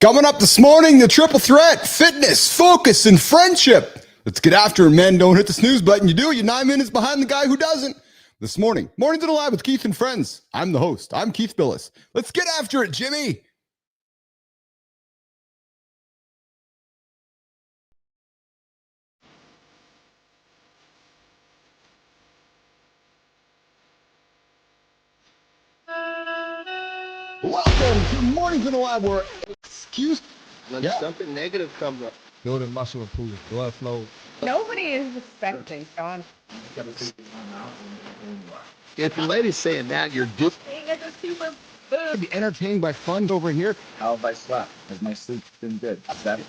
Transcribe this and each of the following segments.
Coming up this morning, the triple threat, fitness, focus, and friendship. Let's get after it, men. Don't hit the snooze button. You do, you're 9 minutes behind the guy who doesn't. This morning, Mornings in the Lab with Keith and Friends. I'm the host. I'm Keith Willis. Let's get after it, Jimmy. Welcome to Mornings in the Lab where When something negative comes up. Building muscle improvement, blood flow. Nobody is respecting Sean. If the lady's saying that, you're just Be entertained by fun over here. How have I slept? Has my sleep been good? Is that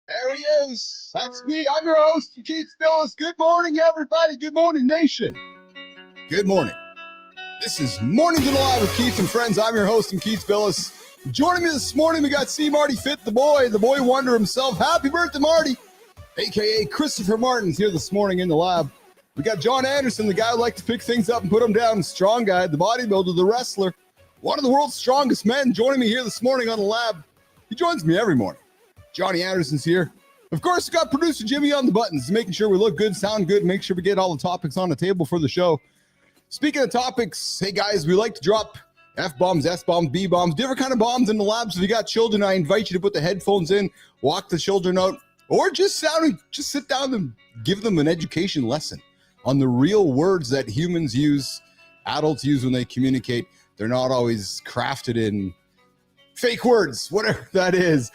There he is. That's me. I'm your host, Keith Willis. Good morning, everybody. Good morning, nation. Good morning. This is Mornings in the Lab with Keith and Friends. I'm your host, Keith Willis. Joining me this morning, we got C. Marty Fit, the boy wonder himself. Happy birthday, Marty. AKA Christopher Martin's here this morning in the lab. We got John Anderson, the guy who likes to pick things up and put them down. Strong guy, the bodybuilder, the wrestler, one of the world's strongest men, joining me here this morning on the lab. He joins me every morning. Johnny Anderson's here. Of course, we got producer Jimmy on the buttons, making sure we look good, sound good, make sure we get all the topics on the table for the show. Speaking of topics, hey guys, we like to drop F-bombs, S-bombs, B-bombs, different kind of bombs in the lab. So if you got children, I invite you to put the headphones in, walk the children out, or just sit down and give them an education lesson on the real words that humans use, adults use when they communicate. They're not always crafted in fake words, whatever that is.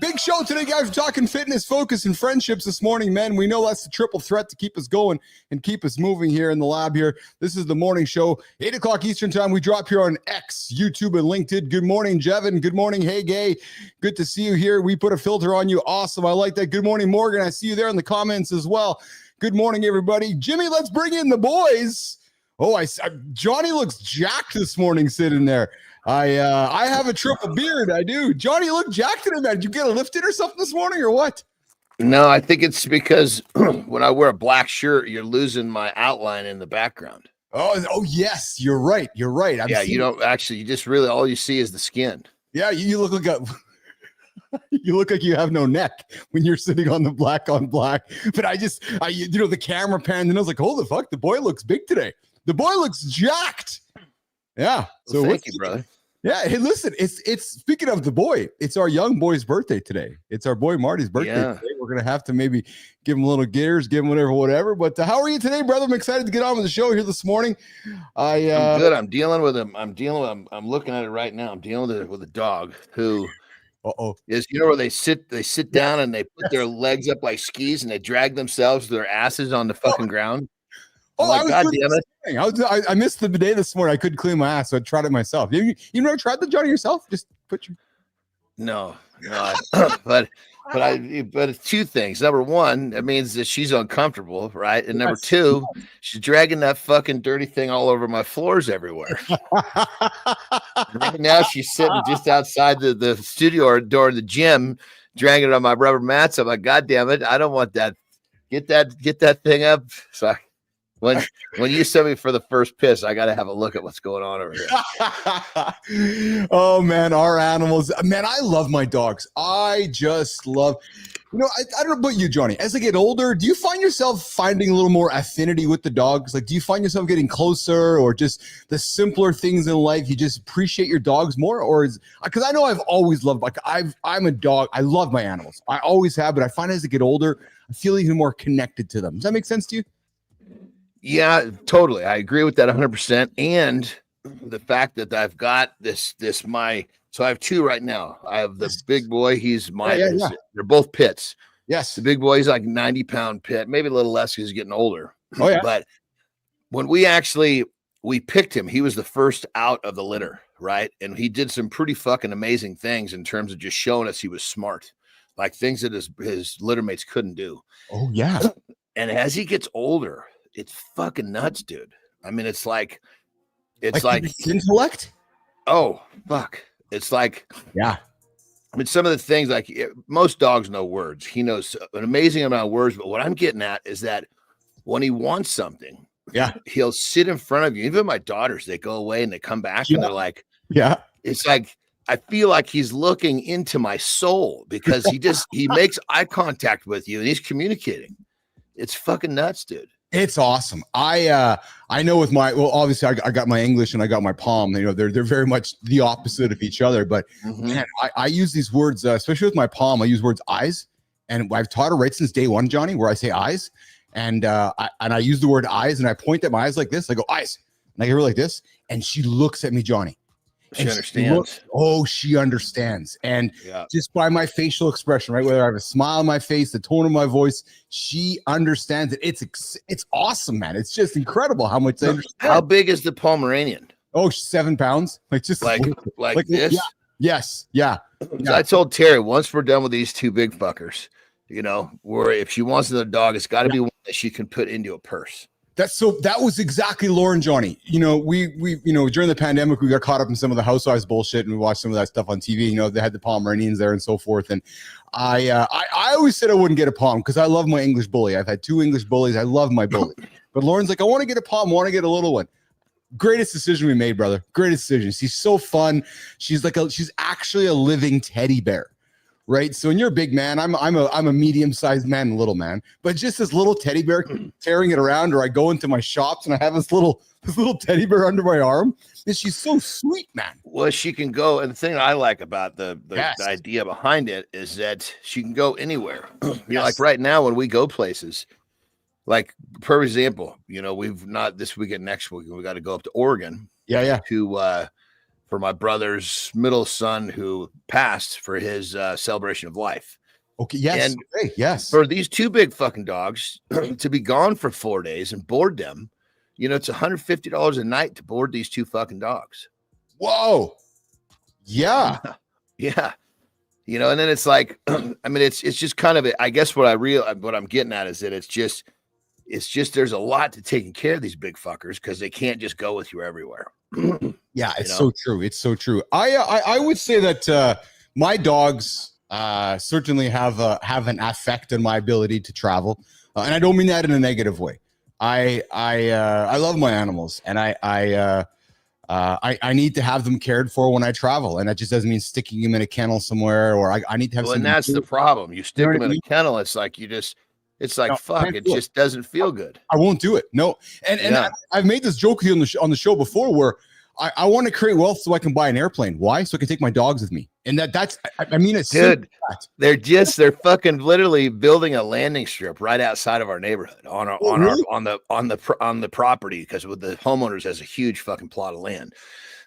Big show today, guys. We're talking fitness, focus, and friendships this morning, men. We know that's the triple threat to keep us going and keep us moving here in the lab here. This is the morning show, 8 o'clock Eastern time. We drop here on X, YouTube, and LinkedIn. Good morning, Jevin. Good morning, Hey Gay. Good to see you here. We put a filter on you. Awesome. I like that. Good morning, Morgan. I see you there in the comments as well. Good morning, everybody. Jimmy, let's bring in the boys. Oh, Johnny looks jacked this morning sitting there. I have a triple beard. I do. Johnny, you look jacked in it, man. Did you get a lift in or something this morning or what? No, I think it's because when I wear a black shirt, you're losing my outline in the background. Oh yes, you're right. You're right. You don't actually. You just really all you see is the skin. Yeah, you look like you look like you have no neck when you're sitting on the black on black. But the camera panned and I was like, holy fuck, the boy looks big today. The boy looks jacked. Yeah. So thank you, brother. Yeah. Hey, listen, it's speaking of the boy, it's our young boy's birthday today. It's our boy Marty's birthday today. We're going to have to maybe give him a little gears, give him whatever. But how are you today, brother? I'm excited to get on with the show here this morning. I'm good. I'm dealing with him. I'm looking at it right now. I'm dealing with a dog who is, where they sit down and they put their legs up like skis and they drag themselves, their asses on the fucking ground. God damn it. I missed the day this morning. I couldn't clean my ass, so I tried it myself. You never tried the Johnny yourself? Just put your... No. but two things. Number one, it means that she's uncomfortable, right? And number two, she's dragging that fucking dirty thing all over my floors everywhere. Right now she's sitting just outside the studio door of the gym, dragging it on my rubber mats. I'm like, God damn it, I don't want that. Get that thing up. So when you send me for the first piss, I got to have a look at what's going on over here. Oh, man, our animals. Man, I love my dogs. I just love, I don't know about you, Johnny. As I get older, do you find yourself finding a little more affinity with the dogs? Like, do you find yourself getting closer or just the simpler things in life? You just appreciate your dogs more? Or because I know I've always loved, I'm a dog. I love my animals. I always have, but I find as I get older, I feel even more connected to them. Does that make sense to you? Yeah, totally. I agree with that 100%. And the fact that I've got so I have two right now. I have the big boy. He's mine. Yeah. They're both pits. Yes. The big boy, he's like 90-pound pit, maybe a little less because he's getting older. Oh, yeah. But when we picked him, he was the first out of the litter, right? And he did some pretty fucking amazing things in terms of just showing us he was smart. like things that his litter mates couldn't do. Oh yeah. And as he gets older, it's fucking nuts, dude. I mean, it's like intellect. Oh fuck. It's like, yeah. I mean, some of the things, like most dogs know words. He knows an amazing amount of words. But what I'm getting at is that when he wants something, yeah, he'll sit in front of you. Even my daughters, they go away and they come back and they're like, yeah. It's like, I feel like he's looking into my soul because he makes eye contact with you and he's communicating. It's fucking nuts, dude. It's awesome. I know with obviously I got my English and I got my Palm. You know, they're very much the opposite of each other. But man, I use these words, especially with my Palm. I use words eyes, and I've taught her right since day one, Johnny, where I say eyes, and I use the word eyes, and I point at my eyes like this. I go eyes, and I get her like this, and she looks at me, Johnny. She understands. She understands. And just by my facial expression, right? Whether I have a smile on my face, the tone of my voice, she understands it. It's awesome, man. It's just incredible how much they understand. How big is the Pomeranian? Oh, 7 pounds. Like just like this? Yeah. Yes. Yeah. I told Terry, once we're done with these two big fuckers, you know, where if she wants another dog, it's got to be one that she can put into a purse. That was exactly Lauren, Johnny. You know, we during the pandemic, we got caught up in some of the housewives bullshit and we watched some of that stuff on TV. You know, they had the Pomeranians there and so forth. And I always said I wouldn't get a Pom because I love my English bully. I've had 2 English bullies. I love my bully. But Lauren's like, I want to get a Pom, I want to get a little one. Greatest decision we made, brother. Greatest decision. She's so fun. She's actually a living teddy bear. Right. So when you're a big man, I'm a medium-sized man, little man, but just this little teddy bear carrying it around, or I go into my shops and I have this little teddy bear under my arm. And she's so sweet, man. Well, she can go, and the thing I like about the idea behind it is that she can go anywhere. You know, like right now when we go places, like for example, you know, we've not this weekend, next week, we got to go up to Oregon. Yeah. To for my brother's middle son who passed for his celebration of life. Okay. Yes. And yes. For these 2 big fucking dogs to be gone for 4 days and board them, you know, it's $150 a night to board these 2 fucking dogs. Whoa. Yeah. Yeah. You know, and then it's like, I mean, it's just kind of, I guess what I'm getting at is that it's just there's a lot to taking care of these big fuckers because they can't just go with you everywhere. Yeah, it's so true. It's so true. I would say that my dogs certainly have an effect on my ability to travel, and I don't mean that in a negative way. I love my animals, and I need to have them cared for when I travel, and that just doesn't mean sticking them in a kennel somewhere, or I need to have. Well, and that's the problem. You stick them in a kennel, it's like it's like fuck. It just doesn't feel good. I won't do it. No, and I've made this joke with you on the show before, where I want to create wealth so I can buy an airplane. Why? So I can take my dogs with me. And that's I mean, it's dude. They're fucking literally building a landing strip right outside of our neighborhood on the property, because with the homeowners has a huge fucking plot of land.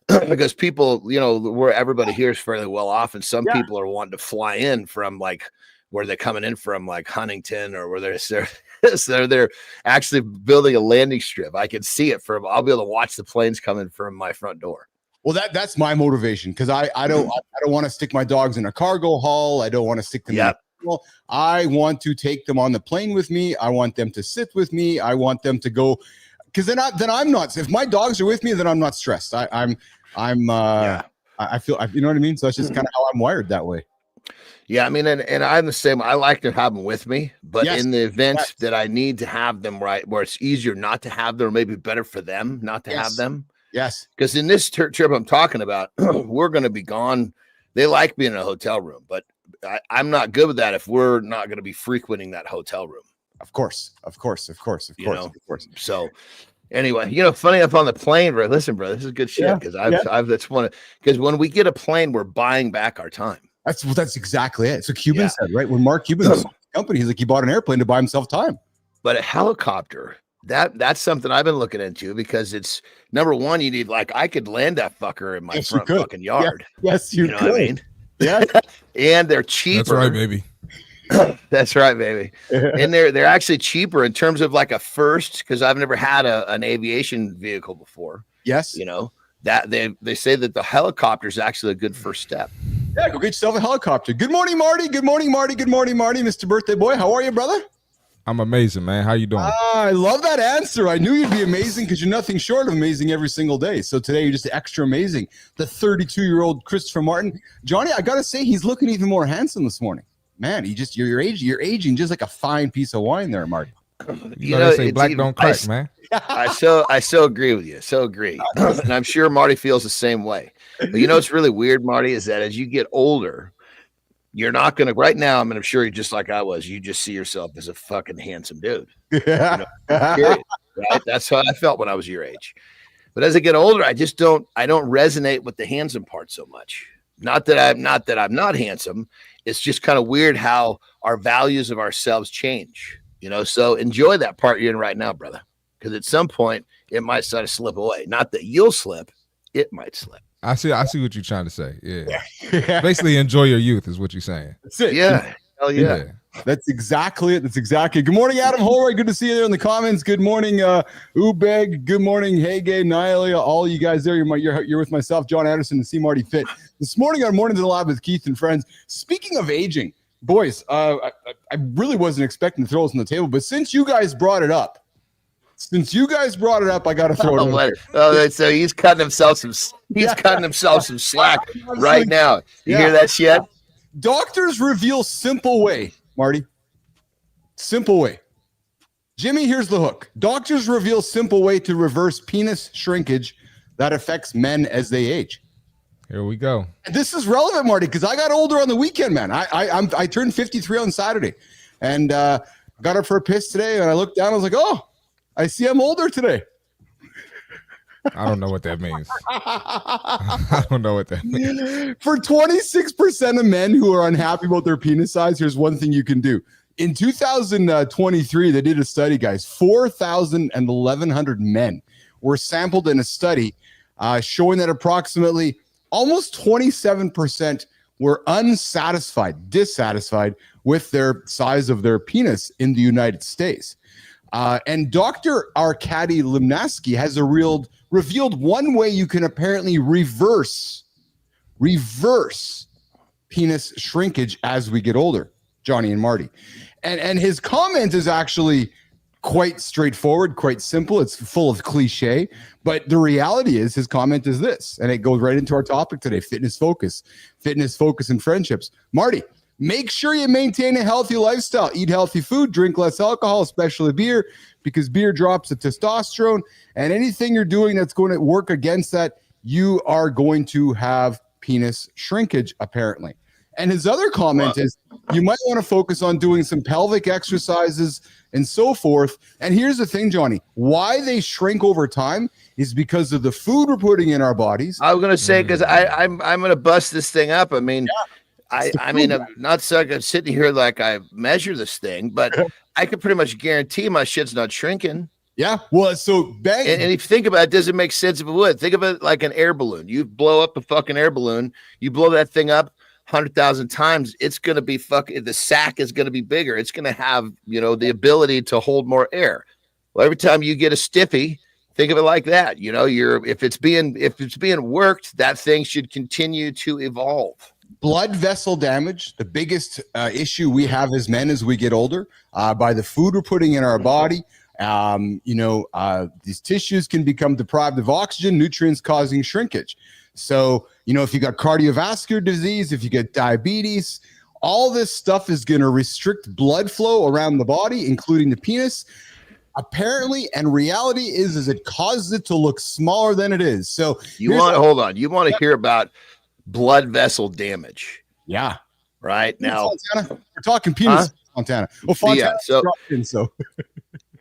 Because people, you know, where everybody here is fairly well off, and some people are wanting to fly in from like where they're coming in from, like Huntington, or where they're actually building a landing strip. I can see it I'll be able to watch the planes coming from my front door. Well, that's my motivation, because I don't want to stick my dogs in a cargo haul. I don't want to stick them in a well, I want to take them on the plane with me. I want them to sit with me. I want them to go, because then I'm not. If my dogs are with me, then I'm not stressed. I feel, you know what I mean? So that's just kind of how I'm wired that way. Yeah, I mean, and I'm the same. I like to have them with me, but in the event that I need to have them, right, where it's easier not to have them, or maybe better for them not to have them. Yes. Because in this trip I'm talking about, we're going to be gone. They like being in a hotel room, but I'm not good with that if we're not going to be frequenting that hotel room. Of course. So anyway, you know, funny enough on the plane, bro. Listen, bro, this is good shit, because because when we get a plane, we're buying back our time. That's exactly it. So Cuban said, right? When Mark Cuban sold the company, he's like, he bought an airplane to buy himself time. But a helicopter, that's something I've been looking into, because it's number one, you need, like, I could land that fucker in my front fucking yard. Yes, you know could. What I mean? Yeah. And they're cheaper. That's right, baby. That's right, baby. And they're actually cheaper in terms of like a first, because I've never had an aviation vehicle before. Yes. You know, that they say that the helicopter is actually a good first step. Yeah, go get yourself a helicopter. Good morning, Marty. Good morning, Marty. Good morning, Marty. Mr. Birthday Boy, how are you, brother? I'm amazing, man. How you doing? I love that answer. I knew you'd be amazing because you're nothing short of amazing every single day. So today you're just extra amazing. The 32-year-old Christopher Martin. Johnny, I got to say, he's looking even more handsome this morning. Man, you're aging just like a fine piece of wine there, Marty. You know, they say black don't crack, man. I so agree with you. So agree. And I'm sure Marty feels the same way. But you know what's really weird, Marty, is that as you get older, you're not going to, right now, I'm sure you're just like I was. You just see yourself as a fucking handsome dude. Yeah. You know, period, right? That's how I felt when I was your age. But as I get older, I don't resonate with the handsome part so much. Not that I'm not handsome. It's just kind of weird how our values of ourselves change, you know? So enjoy that part you're in right now, brother. Because at some point it might start to slip away. Not that you'll slip, it might slip. I see what you're trying to say. Yeah. Basically, enjoy your youth is what you're saying. That's it. Yeah. Hell yeah. That's exactly it. Good morning, Adam Holroyd. Good to see you there in the comments. Good morning, Ubeg. Good morning, Hege, Nialia, all you guys there. You're with myself, John Anderson, and C. Marty Pitt. This morning on Mornings in the Lab with Keith and friends. Speaking of aging, boys, I really wasn't expecting to throw this on the table, but since you guys brought it up, I got to throw it out. So he's cutting himself some slack right now. You hear that shit? Doctors reveal simple way, Marty. Simple way. Jimmy, here's the hook. Doctors reveal simple way to reverse penis shrinkage that affects men as they age. Here we go. This is relevant, Marty, because I got older on the weekend, man. I turned 53 on Saturday, and got up for a piss today, and I looked down. I was like, oh, I see I'm older today. I don't know what that means. I don't know what that means. For 26% of men who are unhappy about their penis size, here's one thing you can do. In 2023, they did a study, guys. 4,000 and 1,100 men were sampled in a study showing that approximately almost 27% were dissatisfied with their size of their penis in the United States. And Dr. Arkady Limnaski has revealed one way you can apparently reverse penis shrinkage as we get older, Johnny and Marty. And his comment is actually quite straightforward, quite simple. It's full of cliche, but the reality is his comment is this, and it goes right into our topic today, fitness focus and friendships. Marty, make sure you maintain a healthy lifestyle. Eat healthy food, drink less alcohol, especially beer, because beer drops the testosterone. And anything you're doing that's going to work against that, you are going to have penis shrinkage, apparently. And his other comment is you might want to focus on doing some pelvic exercises and so forth. And here's the thing, Johnny, why they shrink over time is because of the food we're putting in our bodies. I was going to say, because I'm going to bust this thing up. I mean, I mean, I'm not sitting here like I measure this thing, but I can pretty much guarantee my shit's not shrinking. Yeah. Well, so bang. And if you think about it, does it make sense if it would? Think of it like an air balloon. You blow up a fucking air balloon, you blow that thing up 100,000 times, it's going to be the sack is going to be bigger. It's going to have, the ability to hold more air. Well, every time you get a stiffy, think of it like that. If it's being worked, that thing should continue to evolve. Blood vessel damage, the biggest issue we have as men as we get older, by the food we're putting in our body. These tissues can become deprived of oxygen, nutrients causing shrinkage. So, if you got cardiovascular disease, if you get diabetes, all this stuff is going to restrict blood flow around the body, including the penis. Apparently, and reality is it causes it to look smaller than it is. So you want to hear about blood vessel damage. Yeah. Right now. Fontana. We're talking penis, Montana. Well, Fontana. Yeah,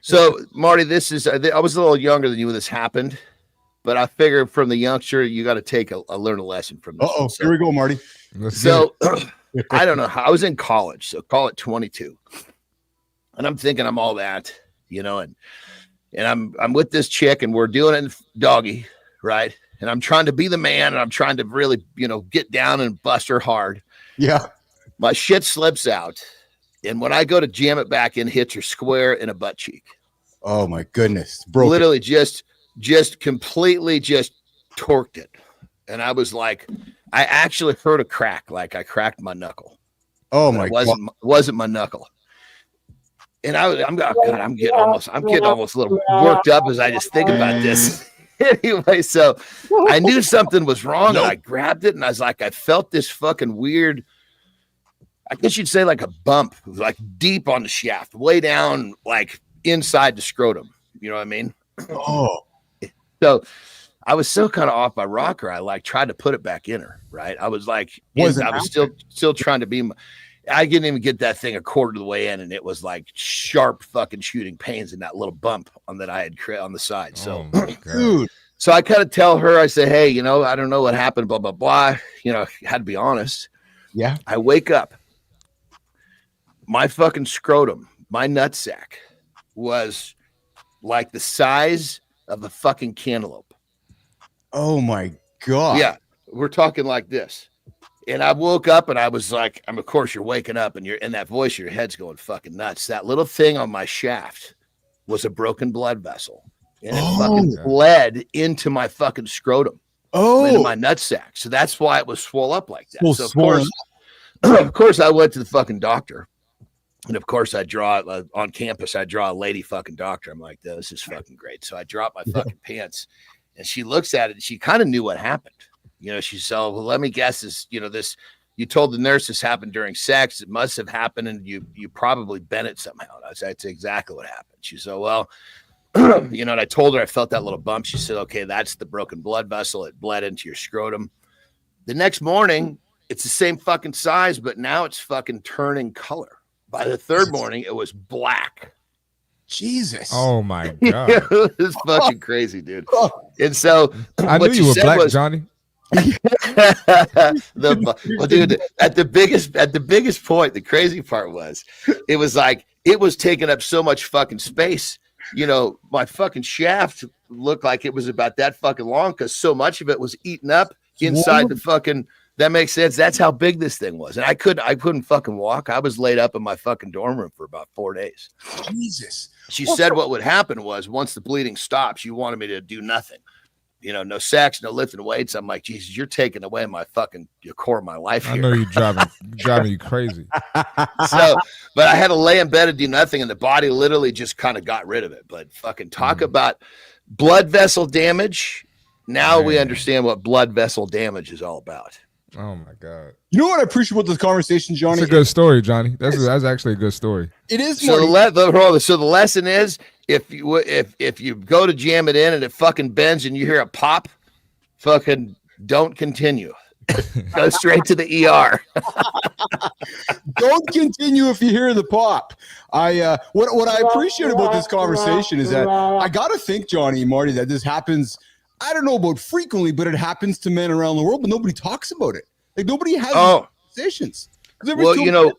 so Marty, this is, I was a little younger than you when this happened, but I figured from the youngster, you got to learn a lesson from this. So, here we go, Marty. I don't know how I was in college. So call it 22. And I'm thinking I'm all that, and I'm with this chick and we're doing it doggy. Right. And I'm trying to be the man, and I'm trying to really, get down and bust her hard. Yeah. My shit slips out. And when I go to jam it back in, hits her square in a butt cheek. Oh my goodness. Broke literally it. just completely just torqued it. and I was like, I actually heard a crack, like I cracked my knuckle. Oh But my it God. wasn't my knuckle. And I'm getting almost a little worked up as I just think about this. Anyway, so I knew something was wrong, and I grabbed it, and I was like, I felt this fucking weird, I guess you'd say like a bump, like deep on the shaft, way down, like inside the scrotum. You know what I mean? Oh, So I was so kind of off my rocker. I like tried to put it back in her. Right? I was like, I was still trying to be. I didn't even get that thing a quarter of the way in, and it was like sharp fucking shooting pains in that little bump that I had on the side. So, dude. So I kind of tell her, I say, hey, you know, I don't know what happened, blah, blah, blah. You know, had to be honest. Yeah. I wake up. My fucking scrotum, my nutsack was like the size of a fucking cantaloupe. Oh my God. Yeah. We're talking like this. And I woke up and I was like, of course you're waking up and you're in that voice, your head's going fucking nuts. That little thing on my shaft was a broken blood vessel. And it fucking bled into my fucking scrotum. Into my nutsack. So that's why it was swole up like that. So of course I went to the fucking doctor. And of course I draw on campus, I draw a lady fucking doctor. I'm like, this is fucking great. So I drop my fucking pants and she looks at it and she kind of knew what happened. You know, she said, well, let me guess this, you know, this, you told the nurse this happened during sex. It must have happened. And you probably bent it somehow. And I said, that's exactly what happened. She said, well, you know, and I told her I felt that little bump. She said, okay, that's the broken blood vessel. It bled into your scrotum. The next morning, it's the same fucking size, but now it's fucking turning color. By the third morning, it was black. Jesus. Oh my God. It was fucking crazy, dude. And so I knew you were black, Johnny. Dude, at the biggest point, the crazy part was, it was like it was taking up so much fucking space. You know, my fucking shaft looked like it was about that fucking long because so much of it was eaten up inside the fucking. That makes sense. That's how big this thing was, and I couldn't fucking walk. I was laid up in my fucking dorm room for about 4 days. Jesus. She said what would happen was once the bleeding stops, you wanted me to do nothing. You know, no sex, no lifting weights. I'm like, Jesus, you're taking away my fucking core of my life here. I know you're driving you crazy. So, but I had to lay in bed and do nothing, and the body literally just kind of got rid of it. But fucking talk about blood vessel damage. Now we understand what blood vessel damage is all about. Oh my God. You know what I appreciate about this conversation, Johnny? It's a good story, Johnny. That's actually a good story. It is. So the lesson is, if you go to jam it in and it fucking bends and you hear a pop, fucking don't continue. Go straight to the ER. Don't continue if you hear the pop. What I appreciate about this conversation is that I gotta think, Johnny and Marty, that this happens. I don't know about frequently, but it happens to men around the world, but nobody talks about it. Like nobody has conversations. Well, you know,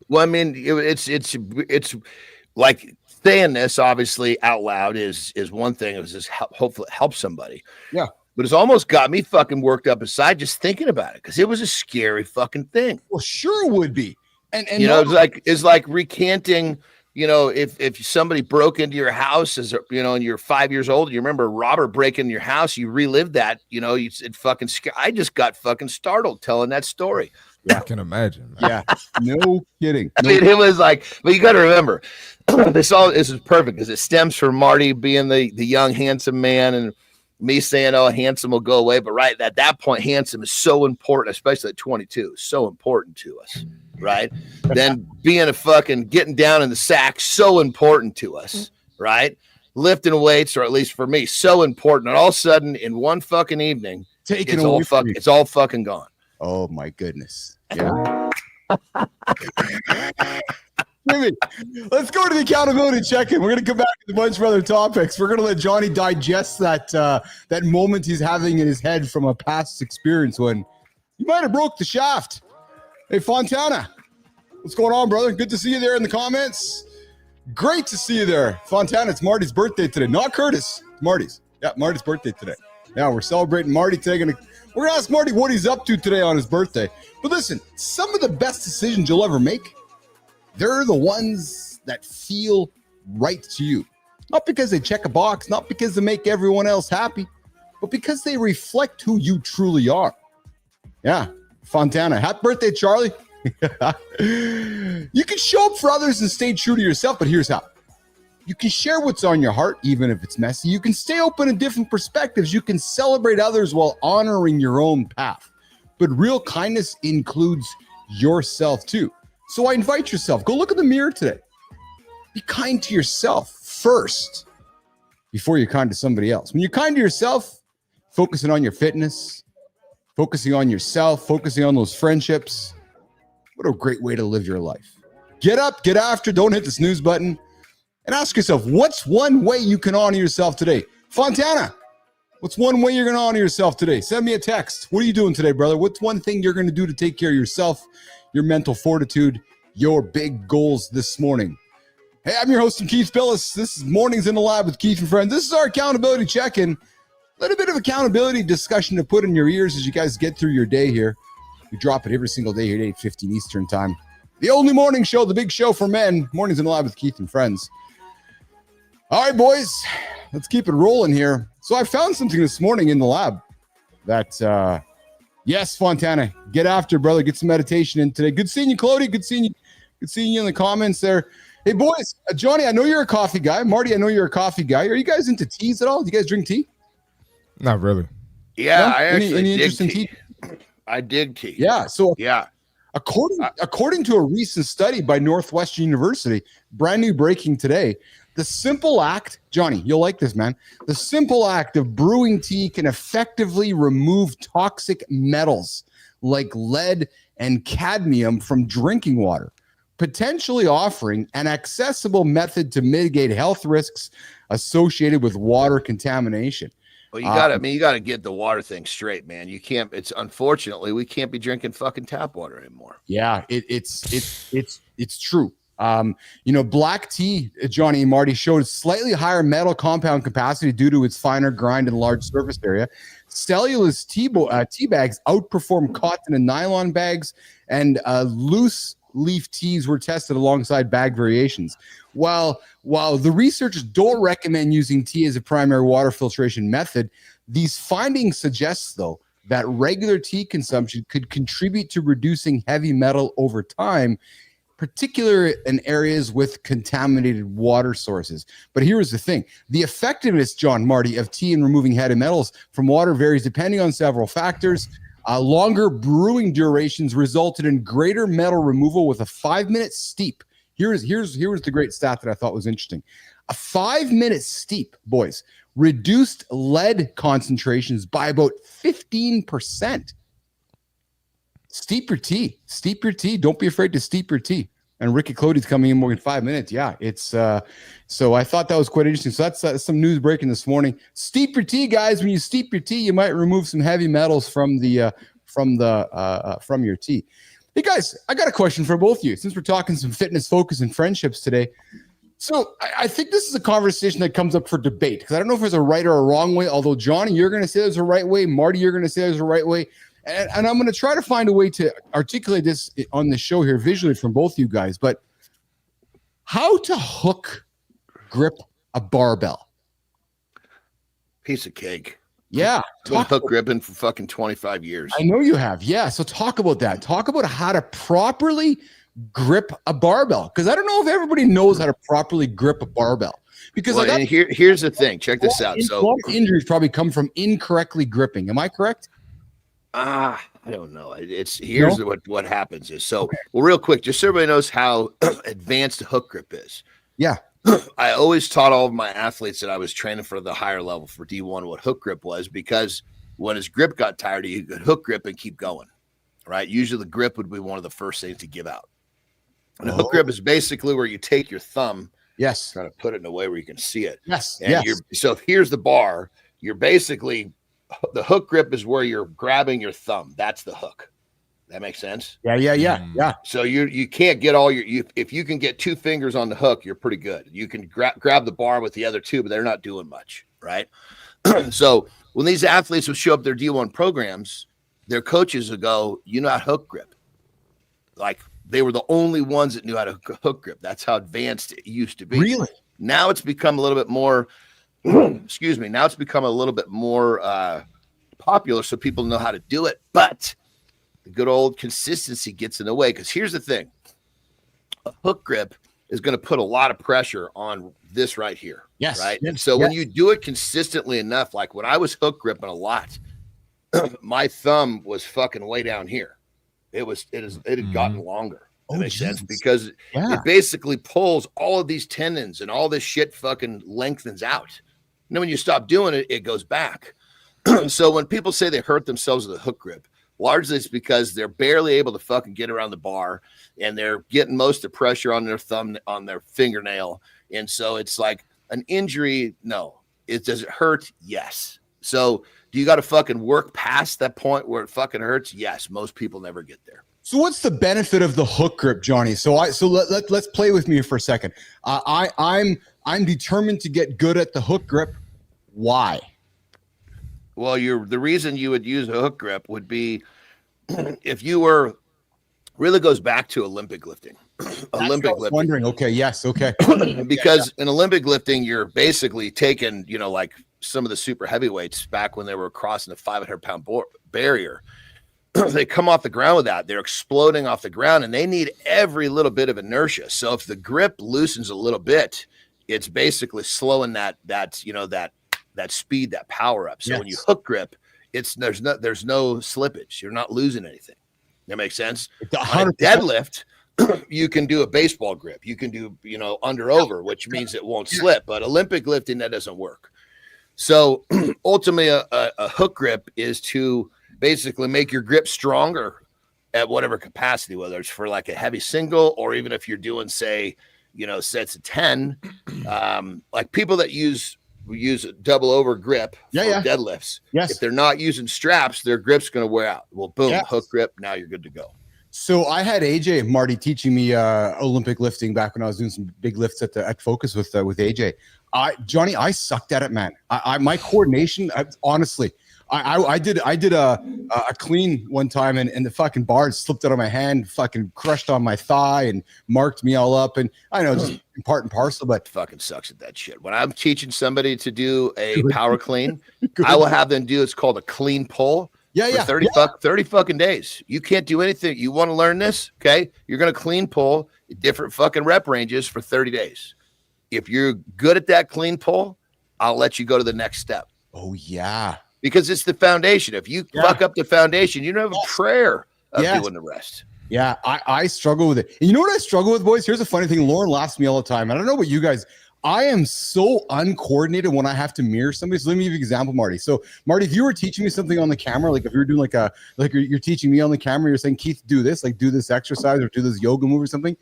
well, I mean, it's like saying this obviously out loud is one thing. It was just hopefully it helps somebody. Yeah. But it's almost got me fucking worked up inside just thinking about it because it was a scary fucking thing. Well, sure it would be. And you know, it's like recanting. You know, if somebody broke into your house as you know, and you're 5 years old, you remember a robber breaking your house, you relive that. You know, it fucking. I just got fucking startled telling that story. Yeah. I can imagine. Man. Yeah, no kidding. I mean, it was like, but you got to remember, this is perfect because it stems from Marty being the young handsome man and me saying, "Oh, handsome will go away." But right at that point, handsome is so important, especially at 22, so important to us. Right? Then being a fucking getting down in the sack, so important to us, right? Lifting weights, or at least for me, so important. And all of a sudden, in one fucking evening, it's all fucking gone. Oh my goodness. Yeah. Jimmy, let's go to the accountability check-in. We're gonna come back with a bunch of other topics. We're gonna let Johnny digest that moment he's having in his head from a past experience when you might have broke the shaft. Hey, Fontana, what's going on, brother? Good to see you there in the comments. Great to see you there. Fontana, it's Marty's birthday today. Not Curtis, Marty's. Yeah, Marty's birthday today. Yeah, we're celebrating Marty today. We're going to ask Marty what he's up to today on his birthday. But listen, some of the best decisions you'll ever make, they're the ones that feel right to you. Not because they check a box, not because they make everyone else happy, but because they reflect who you truly are. Yeah, Fontana. Happy birthday, Charlie. You can show up for others and stay true to yourself, but here's how. You can share what's on your heart, even if it's messy. You can stay open to different perspectives. You can celebrate others while honoring your own path. But real kindness includes yourself too. So I invite yourself, go look in the mirror today. Be kind to yourself first before you're kind to somebody else. When you're kind to yourself, focusing on your fitness, focusing on yourself, focusing on those friendships. What a great way to live your life. Get up, get after, don't hit the snooze button, and ask yourself, what's one way you can honor yourself today? Fontana, what's one way you're going to honor yourself today? Send me a text. What are you doing today, brother? What's one thing you're going to do to take care of yourself, your mental fortitude, your big goals this morning? Hey, I'm your host, Keith Willis. This is Mornings in the Lab with Keith and Friends. This is our accountability check-in. A little bit of accountability discussion to put in your ears as you guys get through your day here. We drop it every single day here at 8:15 Eastern Time. The only morning show, the big show for men. Mornings in the Lab with Keith and Friends. All right, boys, let's keep it rolling here. So I found something this morning in the lab that, yes, Fontana, get after, brother. Get some meditation in today. Good seeing you, Clody. Good seeing you in the comments there. Hey, boys, Johnny, I know you're a coffee guy. Marty, I know you're a coffee guy. Are you guys into teas at all? Do you guys drink tea? Not really. Yeah, No? I actually any dig interest in tea. tea? I dig tea. Yeah. So Yeah. according to a recent study by Northwestern University, brand new breaking today, the simple act, Johnny, you'll like this, man. The simple act of brewing tea can effectively remove toxic metals like lead and cadmium from drinking water, potentially offering an accessible method to mitigate health risks associated with water contamination. Well, you gotta get the water thing straight, man. You can't. It's unfortunately we can't be drinking fucking tap water anymore. Yeah, it's true. Black tea, Johnny and Marty, showed slightly higher metal compound capacity due to its finer grind and large surface area. Cellulose tea bags outperform cotton and nylon bags, and loose leaf teas were tested alongside bag variations. While the researchers don't recommend using tea as a primary water filtration method, these findings suggest, though, that regular tea consumption could contribute to reducing heavy metal over time, particularly in areas with contaminated water sources. But here's the thing. The effectiveness, John, Marty, of tea in removing heavy metals from water varies depending on several factors. Longer brewing durations resulted in greater metal removal with a 5-minute steep. Here's the great stat that I thought was interesting. A 5-minute steep, boys, reduced lead concentrations by about 15%. Steep your tea. Don't be afraid to steep your tea. And Ricky Clody's coming in more than 5 minutes. Yeah, it's so I thought that was quite interesting. So that's some news breaking this morning. Steep your tea, guys. When you steep your tea, you might remove some heavy metals from your tea. Hey guys, I got a question for both of you. Since we're talking some fitness, focus, and friendships today, so I think this is a conversation that comes up for debate because I don't know if there's a right or a wrong way. Although Johnny, you're going to say there's a right way. Marty, you're going to say there's a right way. And I'm going to try to find a way to articulate this on the show here visually from both of you guys. But how to hook grip a barbell? Piece of cake. Yeah. I've been hook gripping for fucking 25 years. I know you have. Yeah. So talk about that. Talk about how to properly grip a barbell. Because I don't know if everybody knows how to properly grip a barbell. Because here's the thing. Check this out. So a lot of injuries probably come from incorrectly gripping. Am I correct? I don't know. Here's what happens is well, real quick, just so everybody knows how advanced a hook grip is. Yeah. I always taught all of my athletes that I was training for the higher level for D1 what hook grip was, because when his grip got tired, he could hook grip and keep going. Right? Usually the grip would be one of the first things to give out. And a hook grip is basically where you take your thumb, yes, try to put it in a way where you can see it. Yes. And so here's the bar. You're basically the hook grip is where you're grabbing your thumb. That's the hook. That makes sense? Yeah. So you can't get if you can get 2 fingers on the hook, you're pretty good. You can grab the bar with the other 2, but they're not doing much, right? So when these athletes would show up their D1 programs, their coaches would go, you know how to hook grip. Like they were the only ones that knew how to hook grip. That's how advanced it used to be. Really? Now it's become a little bit more excuse me, now it's become a little bit more popular so people know how to do it, but the good old consistency gets in the way. Because here's the thing, a hook grip is going to put a lot of pressure on this right here. Yes. Right. Yes, and so when you do it consistently enough, like when I was hook gripping a lot, my thumb was fucking way down here. It had gotten longer. That makes sense, because it basically pulls all of these tendons and all this shit fucking lengthens out. And then when you stop doing it, it goes back. So when people say they hurt themselves with a hook grip, largely it's because they're barely able to fucking get around the bar, and they're getting most of the pressure on their thumb, on their fingernail. And so it's like an injury. No. Does it hurt? Yes. So do you got to fucking work past that point where it fucking hurts? Yes. Most people never get there. So what's the benefit of the hook grip, Johnny? So let's play with me for a second. I'm determined to get good at the hook grip. Why? Well, the reason you would use a hook grip would be if you were, really goes back to Olympic lifting. Olympic lifting. Wondering. Okay. Yes. Okay. Because in Olympic lifting, you're basically taking, like some of the super heavyweights back when they were crossing the 500-pound barrier. They come off the ground with that. They're exploding off the ground, and they need every little bit of inertia. So if the grip loosens a little bit, it's basically slowing that speed, that power up. So when you hook grip, there's no slippage. You're not losing anything. That makes sense. On a deadlift, you can do a baseball grip. You can do, under over, which means it won't slip. But Olympic lifting, that doesn't work. So ultimately, a hook grip is to basically make your grip stronger at whatever capacity, whether it's for like a heavy single, or even if you're doing, say, sets of 10, like people that use a double over grip for deadlifts. Yes. If they're not using straps, their grip's going to wear out. Well, boom, hook grip. Now you're good to go. So I had AJ Marty teaching me Olympic lifting back when I was doing some big lifts at Focus with AJ. Johnny, I sucked at it, man. My coordination, honestly, I did a clean one time, and the fucking bars slipped out of my hand, fucking crushed on my thigh and marked me all up. And I know, just part and parcel, but fucking sucks at that shit. When I'm teaching somebody to do a power clean, I will have them do, it's called a clean pull. For 30 fucking days. You can't do anything. You want to learn this? Okay. You're going to clean pull different fucking rep ranges for 30 days. If you're good at that clean pull, I'll let you go to the next step. Oh yeah. Because it's the foundation. If you fuck up the foundation, you don't have a prayer of doing the rest. Yeah. I struggle with it. And you know what I struggle with, boys? Here's a funny thing. Lauren laughs at me all the time. I don't know about you guys. I am so uncoordinated when I have to mirror somebody. So let me give you an example, Marty. So Marty, if you were teaching me something on the camera, like if you were doing you're teaching me on the camera, you're saying, Keith, do this, like do this exercise or do this yoga move or something.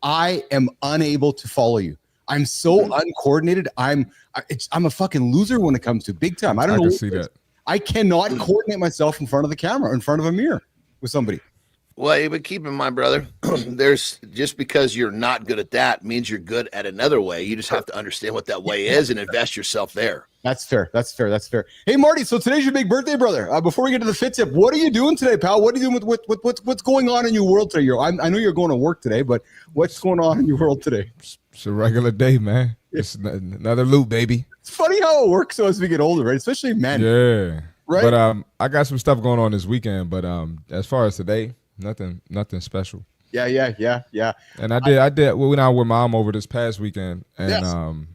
I am unable to follow you. I'm so uncoordinated. I'm a fucking loser when it comes to big time. I don't know. I can see that. I cannot coordinate myself in front of the camera, in front of a mirror with somebody. Well, but keep in mind, brother, there's just because you're not good at that means you're good at another way. You just have to understand what that way is and invest yourself there. That's fair. Hey, Marty, so today's your big birthday, brother. Before we get to the fit tip, what are you doing today, pal? What are you doing with what's going on in your world today? I know you're going to work today, but what's going on in your world today? It's a regular day, man. It's another loop, baby. It's funny how it works as we get older, right? Especially men. Yeah. Right. But I got some stuff going on this weekend, but as far as today, nothing special. Yeah. And I did. We went out with mom over this past weekend, and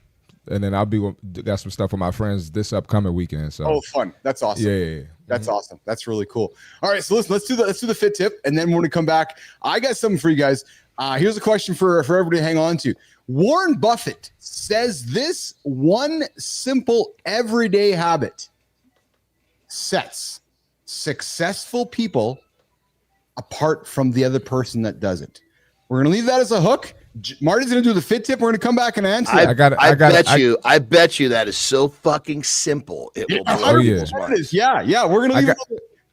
then got some stuff with my friends this upcoming weekend. So fun. That's awesome. Yeah. That's awesome. That's really cool. All right, so let's do the fit tip, and then when we come back, I got something for you guys. Here's a question for everybody to hang on to. Warren Buffett says this one simple everyday habit sets successful people apart from the other person that doesn't. We're going to leave that as a hook. Marty's going to do the fit tip. We're going to come back and answer. I bet you that is so fucking simple. It will blow people's minds. Yeah. We're going to leave it.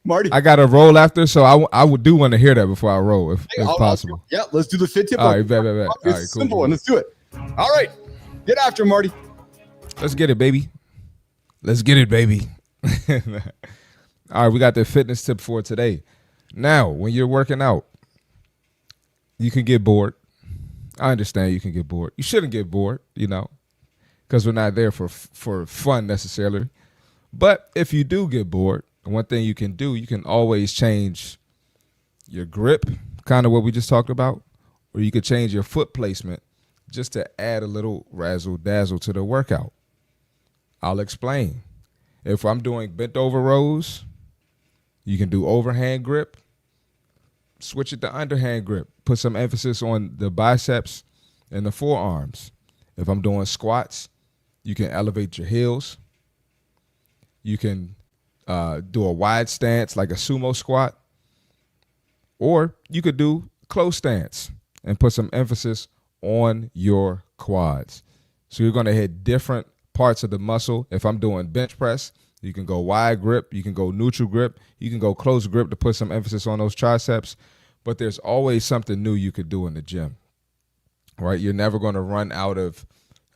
Marty, I got to roll after, so I would do want to hear that before I roll, if possible. Yeah, let's do the fit tip. All right, bet. All right, simple one. Let's do it. All right, get after Marty. Let's get it, baby. All right, we got the fitness tip for today. Now, when you're working out, you can get bored. I understand you can get bored. You shouldn't get bored, because because we're not there for fun necessarily. But if you do get bored, one thing you can do, you can always change your grip, kind of what we just talked about, or you could change your foot placement just to add a little razzle dazzle to the workout. I'll explain. If I'm doing bent over rows, you can do overhand grip, switch it to underhand grip, put some emphasis on the biceps and the forearms. If I'm doing squats, you can elevate your heels. You can do a wide stance like a sumo squat, or you could do close stance and put some emphasis on your quads. So you're going to hit different parts of the muscle. If I'm doing bench press, you can go wide grip, you can go neutral grip, you can go close grip to put some emphasis on those triceps, but there's always something new you could do in the gym, right? You're never going to run out of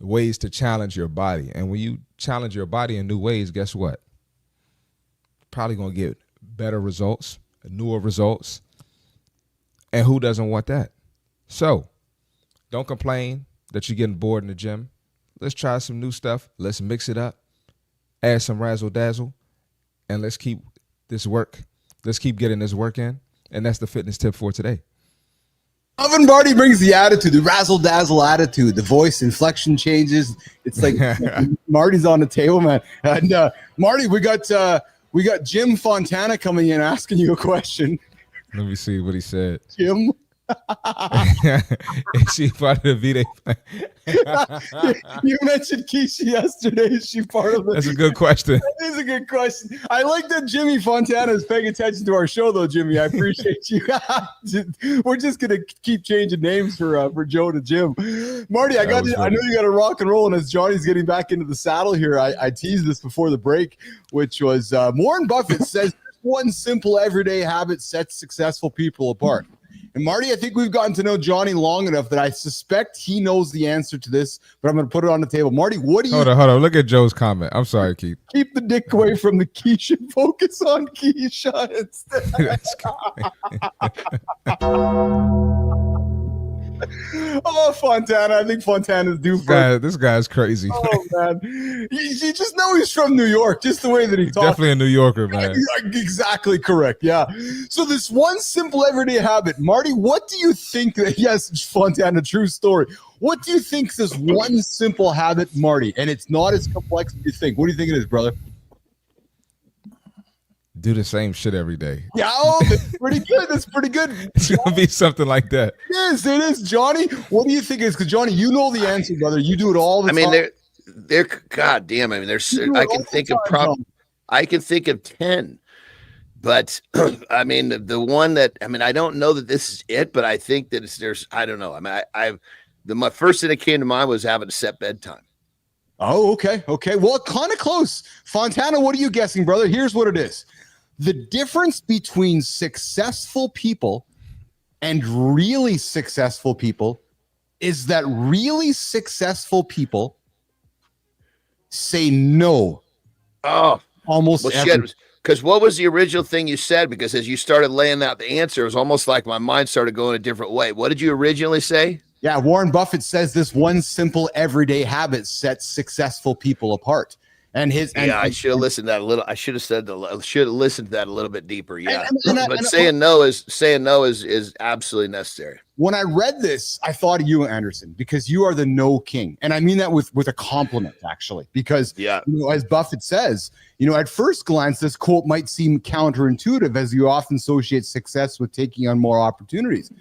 ways to challenge your body. And when you challenge your body in new ways, guess what? Probably going to get better results, newer results. And who doesn't want that? So don't complain that you're getting bored in the gym. Let's try some new stuff. Let's mix it up, add some razzle dazzle, and let's keep this work. Let's keep getting this work in. And that's the fitness tip for today. Oven Marty brings the attitude, the razzle dazzle attitude, the voice inflection changes. It's like Marty's on the table, man. And Marty, we got Jim Fontana coming in asking you a question. Let me see what he said. Jim. Is she part of the V-Day plan? You mentioned Keisha yesterday. Is she part of it? That's a good question. That is a good question. I like that Jimmy Fontana is paying attention to our show, though, Jimmy. I appreciate you. We're just going to keep changing names for Joe to Jim. Marty, I know you got to rock and roll, and as Johnny's getting back into the saddle here, I teased this before the break, which was Warren Buffett says one simple everyday habit sets successful people apart. And Marty, I think we've gotten to know Johnny long enough that I suspect he knows the answer to this, but I'm going to put it on the table. Marty, what do you... Hold on. Look at Joe's comment. I'm sorry, Keith. Keep the dick away from the Keisha. Focus on Keisha instead. Oh, Fontana. I think Fontana's due for... This guy's crazy. Oh, man. You just know he's from New York, just the way that he talks. Definitely a New Yorker, man. Exactly correct, yeah. So this one simple everyday habit, Marty, what do you think that... Yes, Fontana, true story. What do you think is this one simple habit, Marty? And it's not as complex as you think. What do you think it is, brother? Do the same shit every day. Yeah, that's pretty good. That's pretty good. It's going to be something like that. It is. Johnny, what do you think it is? Because, Johnny, you know the answer, brother. You do it all the time. They're God damn. I mean, I can think of 10. But, I mean, the one that, I mean, I don't know that this is it, but I think that I don't know. I mean, my first thing that came to mind was having a set bedtime. Oh, okay. Well, kind of close. Fontana, what are you guessing, brother? Here's what it is. The difference between successful people and really successful people is that really successful people say no. Oh, almost everything. Because what was the original thing you said? Because as you started laying out the answer, it was almost like my mind started going a different way. What did you originally say? Yeah, Warren Buffett says this one simple everyday habit sets successful people apart. I should have listened to that a little. I should have listened to that a little bit deeper. Yeah, but saying no is absolutely necessary. When I read this, I thought of you, Anderson, because you are the no king, and I mean that with a compliment, actually. Because as Buffett says, at first glance, this quote might seem counterintuitive, as you often associate success with taking on more opportunities.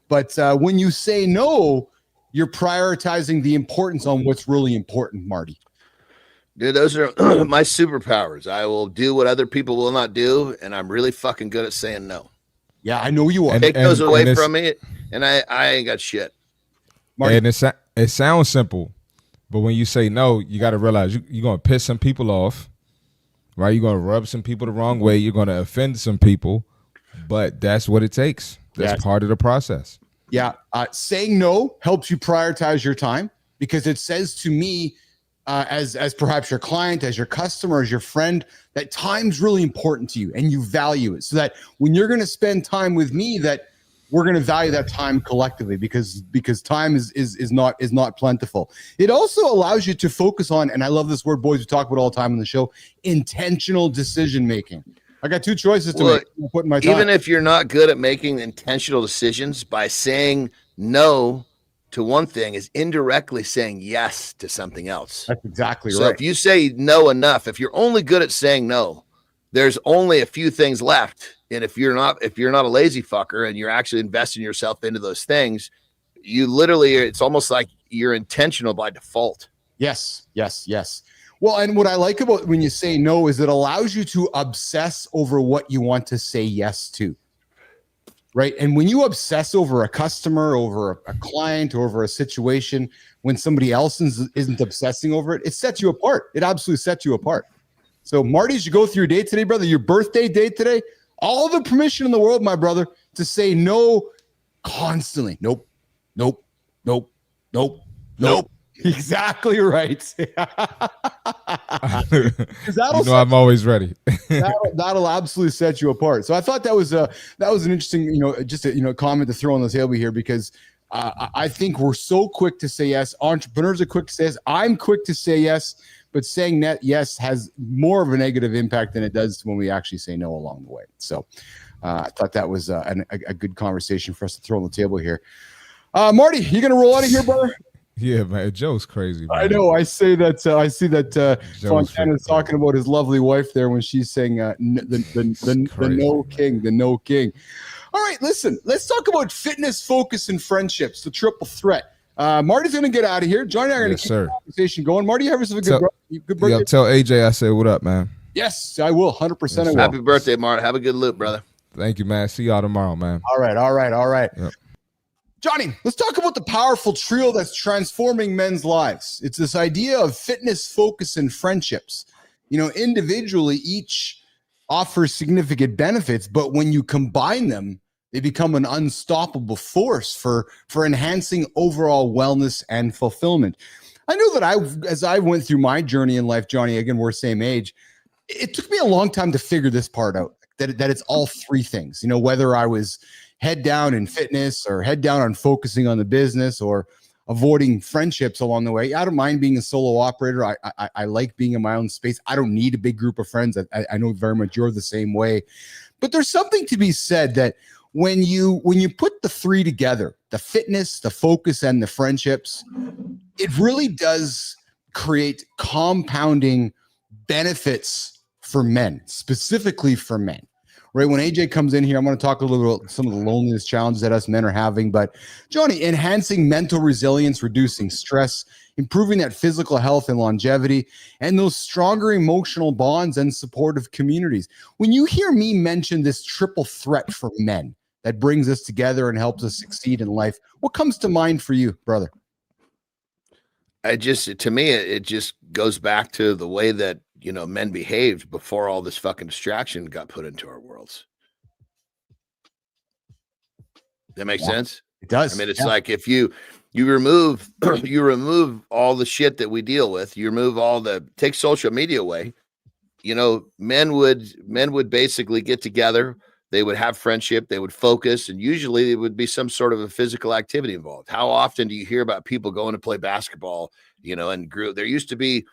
But when you say no, you're prioritizing the importance on what's really important, Marty. Dude, those are my superpowers. I will do what other people will not do, and I'm really fucking good at saying no. Yeah, I know you are. Take those away from me, and I ain't got shit. Marty. And it sounds simple, but when you say no, you got to realize you're going to piss some people off, right? You're going to rub some people the wrong way. You're going to offend some people, but that's what it takes. That's part of the process. Yeah. Saying no helps you prioritize your time, because it says to me, as perhaps your client, as your customer, as your friend, that time's really important to you and you value it. So that when you're going to spend time with me, that we're going to value that time collectively because time is not plentiful. It also allows you to focus on, and I love this word, boys, we talk about all the time on the show, intentional decision making. I got two choices to make. I'm putting my time. Even if you're not good at making intentional decisions, by saying no to one thing is indirectly saying yes to something else. That's exactly so right. If you say no enough, if you're only good at saying no, there's only a few things left. And if you're not a lazy fucker and you're actually investing yourself into those things, you literally, it's almost like you're intentional by default. Yes. Well, and what I like about when you say no is it allows you to obsess over what you want to say yes to. Right. And when you obsess over a customer, over a client, over a situation, when somebody else isn't obsessing over it, it sets you apart. It absolutely sets you apart. So, Marty, as you go through your day today, brother, your birthday day today, all the permission in the world, my brother, to say no constantly. Nope. Exactly right. I'm always ready. that'll absolutely set you apart. So I thought that was an interesting, comment to throw on the table here because I think we're so quick to say yes. Entrepreneurs are quick to say yes. I'm quick to say yes, but saying that yes has more of a negative impact than it does when we actually say no along the way. So I thought that was a good conversation for us to throw on the table here. Marty, you gonna roll out of here, brother? Yeah, man. Joe's crazy, man. I know. I see that Fontana's talking about his lovely wife there when she's saying the no king. All right, listen. Let's talk about fitness, focus, and friendships. The triple threat. Marty's going to get out of here. Johnny and I are going to keep the conversation going. Marty, have yourself a good birthday. Yeah, tell AJ I said what up, man. Yes, I will. 100%. I will. Happy birthday, Marty. Have a good loop, brother. Thank you, man. See y'all tomorrow, man. All right. Yep. Johnny, let's talk about the powerful trio that's transforming men's lives. It's this idea of fitness, focus, and friendships. Individually, each offers significant benefits, but when you combine them, they become an unstoppable force for enhancing overall wellness and fulfillment. I know that as I went through my journey in life, Johnny, again, we're same age, it took me a long time to figure this part out, that it's all three things, whether I was head down in fitness or head down on focusing on the business or avoiding friendships along the way. I don't mind being a solo operator. I like being in my own space. I don't need a big group of friends. I know very much you're the same way, but there's something to be said that when you put the three together, the fitness, the focus, and the friendships, it really does create compounding benefits for men, specifically for men. Right, when AJ comes in here, I'm going to talk a little about some of the loneliness challenges that us men are having. But Johnny, enhancing mental resilience, reducing stress, improving that physical health and longevity, and those stronger emotional bonds and supportive communities. When you hear me mention this triple threat for men that brings us together and helps us succeed in life, what comes to mind for you, brother? To me, it just goes back to the way that men behaved before all this fucking distraction got put into our worlds. That makes sense? It does. I mean, it's like if you remove all the shit that we deal with, you remove take social media away, men would basically get together, they would have friendship, they would focus, and usually it would be some sort of a physical activity involved. How often do you hear about people going to play basketball, and group? There used to be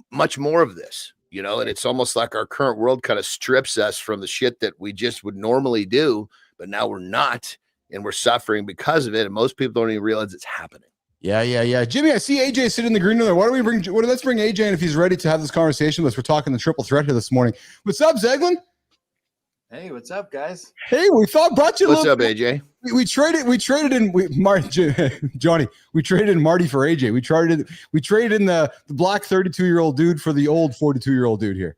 much more of this, and it's almost like our current world kind of strips us from the shit that we just would normally do, but now we're not, and we're suffering because of it, and most people don't even realize it's happening. Yeah. Jimmy, I see AJ sitting in the green room there. Let's bring AJ in if he's ready to have this conversation with us. We're talking the triple threat here this morning. What's up, Zeglin? Hey, what's up, guys? Hey, brought you a What's little up, AJ? We traded in Johnny. We traded in Marty for AJ. We traded in the black 32-year-old dude for the old 42-year-old dude here.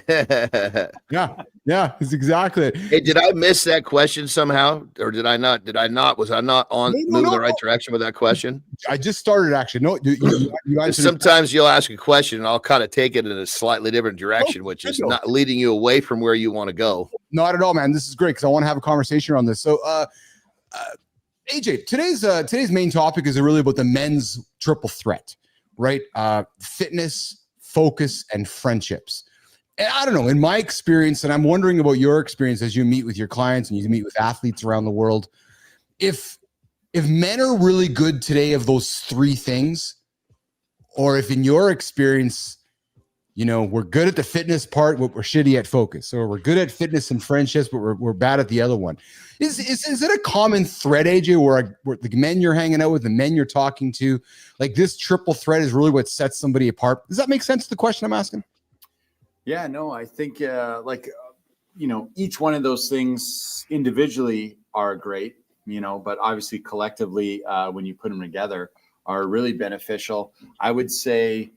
Yeah, it's exactly it. Hey, did I miss that question somehow, or did I not? Was I not moving the right direction with that question? I just started actually. No, you sometimes you'll ask a question, and I'll kind of take it in a slightly different direction, which is not leading you away from where you want to go. Not at all, man. This is great because I want to have a conversation around this. So, AJ, today's main topic is really about the men's triple threat, right? Fitness, focus, and friendships. And I don't know, in my experience, and I'm wondering about your experience as you meet with your clients and you meet with athletes around the world, if men are really good today of those three things, or if in your experience, you know, we're good at the fitness part, but we're shitty at focus, or we're good at fitness and friendships, but we're bad at the other one. Is it a common thread, AJ, where the men you're hanging out with, the men you're talking to, like this triple thread is really what sets somebody apart? Does that make sense to the question I'm asking? Yeah, no, I think each one of those things individually are great, but obviously collectively, when you put them together, are really beneficial. I would say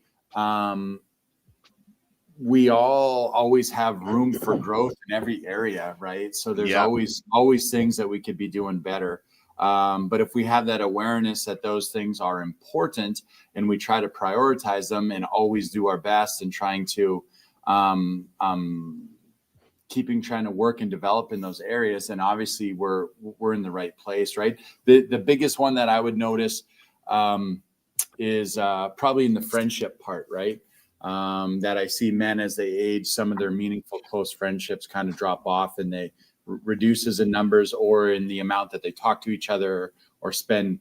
we all always have room for growth in every area, right? So there's always things that we could be doing better. But if we have that awareness that those things are important and we try to prioritize them and always do our best and trying to trying to work and develop in those areas, and obviously we're in the right place, right? The biggest one that I would notice is probably in the friendship part, right? That I see men as they age, some of their meaningful close friendships kind of drop off, and they reduces in numbers or in the amount that they talk to each other or spend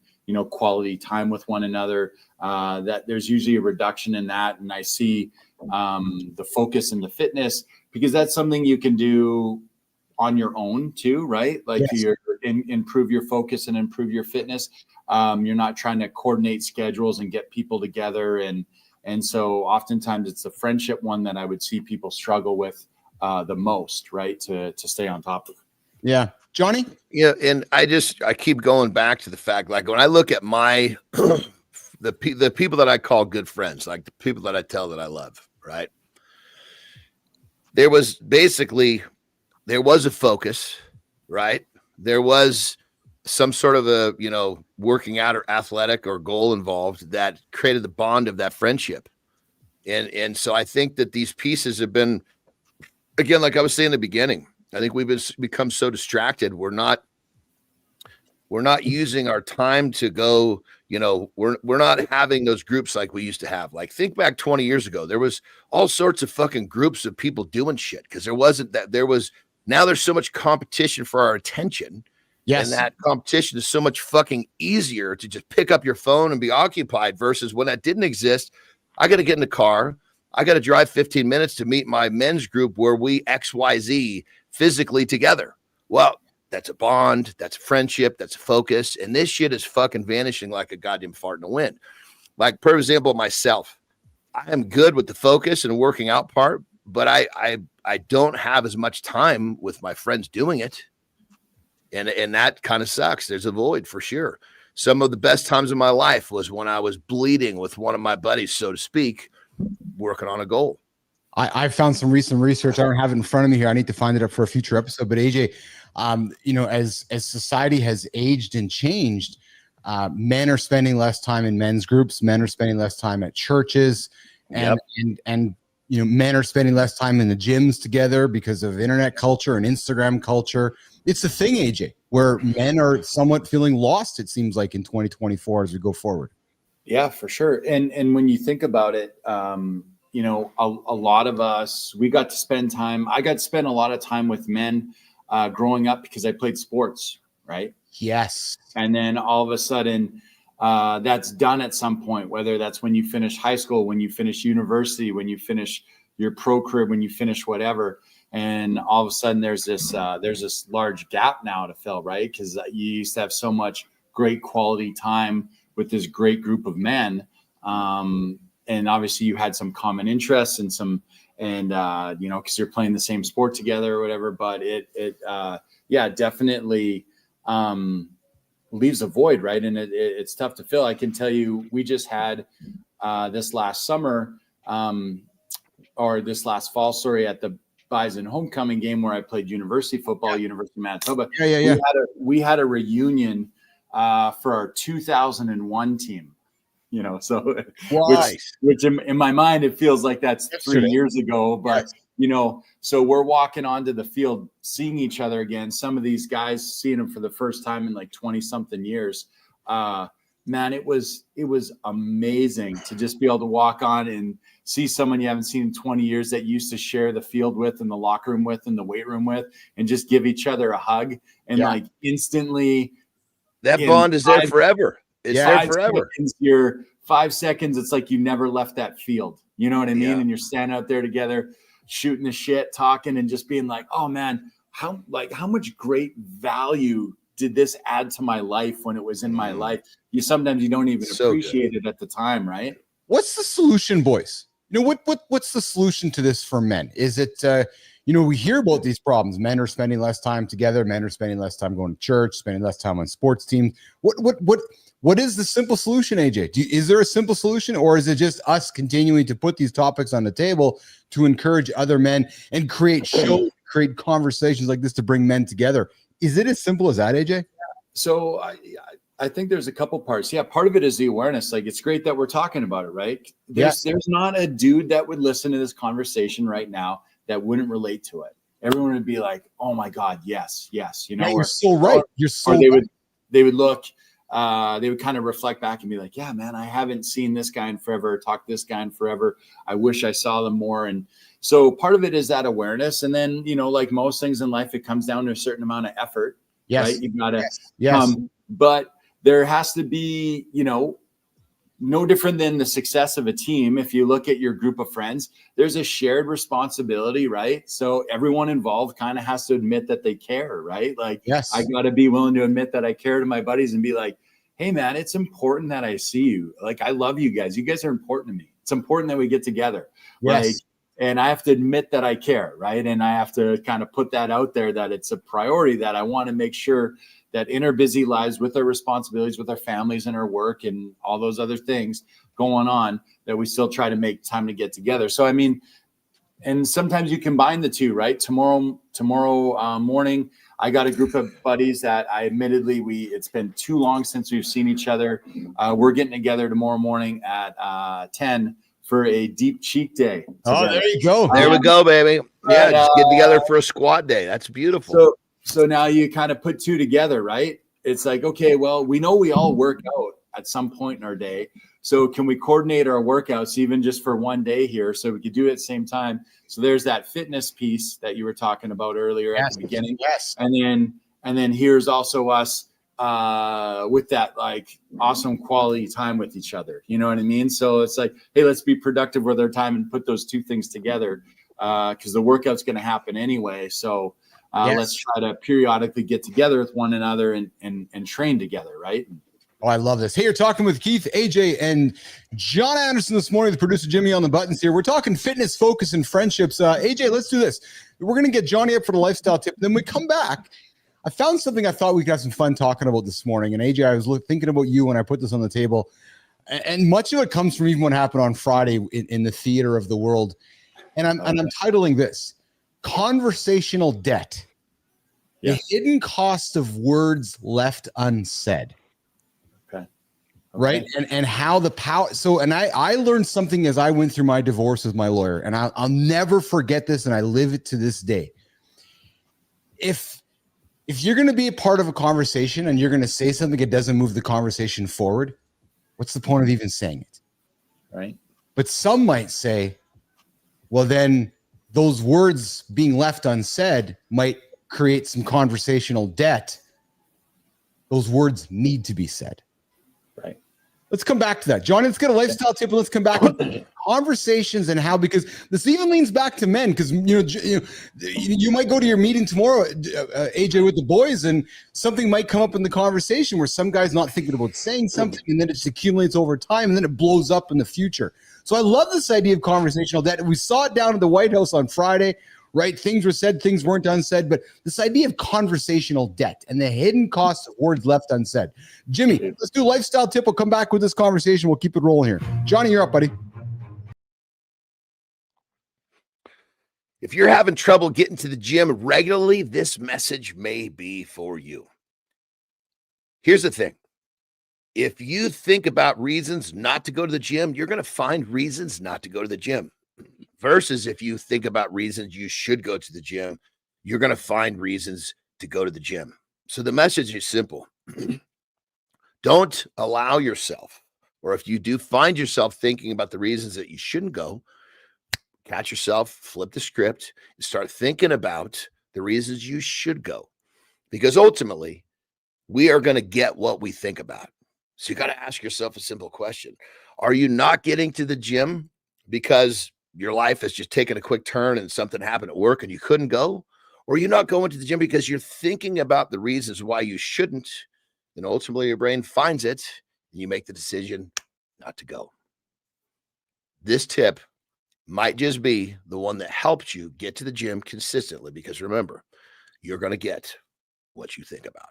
quality time with one another. That there's usually a reduction in that, and I see the focus in the fitness, because that's something you can do on your own too, right? Like you're improve your focus and improve your fitness. You're not trying to coordinate schedules and get people together, and so oftentimes it's the friendship one that I would see people struggle with the most, right? To stay on top of. Yeah. Johnny? Yeah. And I keep going back to the fact, like when I look at my, the people that I call good friends, like the people that I tell that I love, right? There was a focus, right? There was some sort of a, working out or athletic or goal involved that created the bond of that friendship. And so I think that these pieces have been, again, like I was saying in the beginning, I think we've become so distracted. We're not using our time to go, we're not having those groups like we used to have. Like think back 20 years ago, there was all sorts of fucking groups of people doing shit. Cause now there's so much competition for our attention. Yes. And that competition is so much fucking easier to just pick up your phone and be occupied versus when that didn't exist. I got to get in the car. I got to drive 15 minutes to meet my men's group where we XYZ physically together. Well, that's a bond. That's a friendship. That's a focus. And this shit is fucking vanishing like a goddamn fart in the wind. Like, for example, myself, I am good with the focus and working out part, but I don't have as much time with my friends doing it. And that kind of sucks. There's a void for sure. Some of the best times of my life was when I was bleeding with one of my buddies, so to speak, working on a goal. I found some recent research. I don't have it in front of me here. I need to find it up for a future episode. But AJ, as society has aged and changed, men are spending less time in men's groups. Men are spending less time at churches, and men are spending less time in the gyms together because of internet culture and Instagram culture. It's the thing, AJ, where men are somewhat feeling lost, it seems like, in 2024 as we go forward. Yeah, for sure. And when you think about it, a lot of us, I got to spend a lot of time with men growing up because I played sports, right? Yes. And then all of a sudden, that's done at some point, whether that's when you finish high school, when you finish university, when you finish your pro career, when you finish whatever. And all of a sudden there's this large gap now to fill, right? Because you used to have so much great quality time with this great group of men. And obviously you had some common interests and because you're playing the same sport together or whatever, but it definitely leaves a void, right? And it's tough to fill. I can tell you, we just had this last summer or this last fall, at the Bison homecoming game where I played university football, University of Manitoba. We had a reunion for our 2001 team. So which in my mind, it feels like that's 3 years ago, but so we're walking onto the field, seeing each other again. Some of these guys seeing them for the first time in like 20 something years. man, it was amazing to just be able to walk on and see someone you haven't seen in 20 years that you used to share the field with and the locker room with and the weight room with, and just give each other a hug and like instantly that bond is there forever. It's there forever. You're 5 seconds. It's like you never left that field. You know what I mean? Yeah. And you're standing out there together, shooting the shit, talking, and just being like, oh man, how much great value did this add to my life when it was in my life? Sometimes you don't even appreciate it at the time, right? What's the solution, boys? What's the solution to this for men? Is it we hear about these problems. Men are spending less time together. Men are spending less time going to church, spending less time on sports teams. What is the simple solution, AJ? Is there a simple solution, or is it just us continuing to put these topics on the table to encourage other men and create shows, create conversations like this to bring men together? Is it as simple as that, AJ? So I think there's a couple parts. Yeah, part of it is the awareness. Like, it's great that we're talking about it, right? There's not a dude that would listen to this conversation right now that wouldn't relate to it. Everyone would be like, "Oh my God, yes." You're so right. They would look. They would kind of reflect back and be like, "Yeah, man, I haven't seen this guy in forever. Talked to this guy in forever. I wish I saw them more." And so part of it is that awareness. And then, like most things in life, it comes down to a certain amount of effort. Yes. Right? You've got to, but there has to be, no different than the success of a team. If you look at your group of friends, there's a shared responsibility, right? So everyone involved kind of has to admit that they care, right? Like, I got to be willing to admit that I care to my buddies and be like, hey man, it's important that I see you. Like, I love you guys. You guys are important to me. It's important that we get together. Yes. Like, and I have to admit that I care, right? And I have to kind of put that out there, that it's a priority, that I want to make sure that in our busy lives, with our responsibilities, with our families and our work and all those other things going on, that we still try to make time to get together. So, I mean, and sometimes you combine the two, right? Tomorrow morning, I got a group of buddies that it's been too long since we've seen each other. We're getting together tomorrow morning at 10 for a deep cheek day together. Oh, there you go. There we go, baby. Yeah, just get together for a squat day. That's beautiful. So now you kind of put two together, right? It's like, okay, well, we know we all work out at some point in our day. So can we coordinate our workouts even just for one day here, so we could do it at the same time? So there's that fitness piece that you were talking about earlier at the beginning. Yes. And then here's also us with that like awesome quality time with each other. You know what I mean? So it's like, hey, let's be productive with our time and put those two things together, because the workout's going to happen anyway. So let's try to periodically get together with one another and train together, right? Oh, I love this. Hey, you're talking with Keith, AJ, and John Anderson this morning, the producer Jimmy on the buttons here. We're talking fitness, focus, and friendships. AJ, let's do this. We're going to get Johnny up for the lifestyle tip. Then we come back. I found something I thought we could have some fun talking about this morning. And AJ, I was thinking about you when I put this on the table. And much of it comes from even what happened on Friday in the theater of the world. And I'm titling this Conversational Debt. Yes. The hidden cost of words left unsaid. Okay. Right. And how the power. So, and I learned something as I went through my divorce with my lawyer, and I'll never forget this. And I live it to this day. If you're going to be a part of a conversation and you're going to say something that doesn't move the conversation forward, what's the point of even saying it? Right. But some might say, well, then those words being left unsaid might create some conversational debt. Those words need to be said. Right. Let's come back to that. Johnny, let's get a lifestyle tip. And let's come back to conversations and how, because this even leans back to men, because you might go to your meeting tomorrow, AJ, with the boys, and something might come up in the conversation where some guy's not thinking about saying something, and then it just accumulates over time, and then it blows up in the future. So I love this idea of conversational debt. We saw it down at the White House on Friday. Right? Things were said, things weren't unsaid, but this idea of conversational debt and the hidden cost of words left unsaid. Jimmy, let's do lifestyle tip. We'll come back with this conversation. We'll keep it rolling here. Johnny, you're up, buddy. If you're having trouble getting to the gym regularly, this message may be for you. Here's the thing. If you think about reasons not to go to the gym, you're going to find reasons not to go to the gym. Versus if you think about reasons you should go to the gym, you're going to find reasons to go to the gym. So the message is simple. Don't allow yourself, or if you do find yourself thinking about the reasons that you shouldn't go, catch yourself, flip the script, and start thinking about the reasons you should go. Because ultimately, we are going to get what we think about. So you got to ask yourself a simple question. Are you not getting to the gym because your life has just taken a quick turn and something happened at work and you couldn't go? Or are you not going to the gym because you're thinking about the reasons why you shouldn't? And ultimately your brain finds it and you make the decision not to go. This tip might just be the one that helps you get to the gym consistently, because remember, you're going to get what you think about.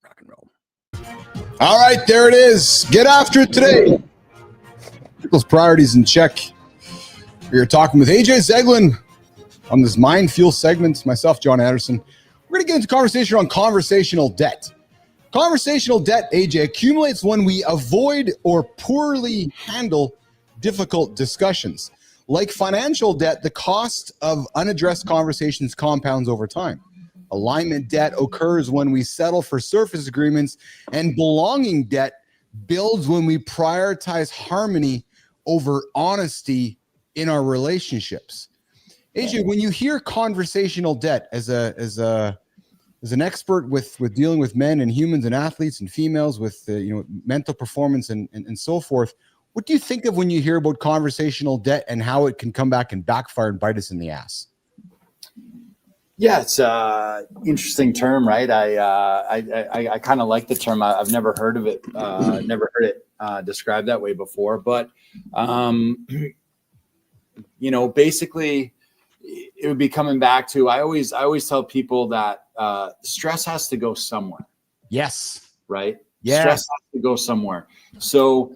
Rock and roll. All right, there it is. Get after it today. Get those priorities in check. We are talking with AJ Zeglin on this Mind Fuel segment. Myself, John Anderson. We're going to get into conversation on conversational debt. Conversational debt, AJ, accumulates when we avoid or poorly handle difficult discussions. Like financial debt, the cost of unaddressed conversations compounds over time. Alignment debt occurs when we settle for surface agreements, and belonging debt builds when we prioritize harmony over honesty in our relationships. AJ, when you hear conversational debt as an expert with dealing with men and humans and athletes and females with mental performance and so forth, what do you think of when you hear about conversational debt and how it can come back and backfire and bite us in the ass? Yeah, it's an interesting term, right? I kind of like the term. I've never heard of it, never heard it described that way before. But, basically it would be coming back to, I always tell people that stress has to go somewhere. Yes. Right? Yeah. Stress has to go somewhere. So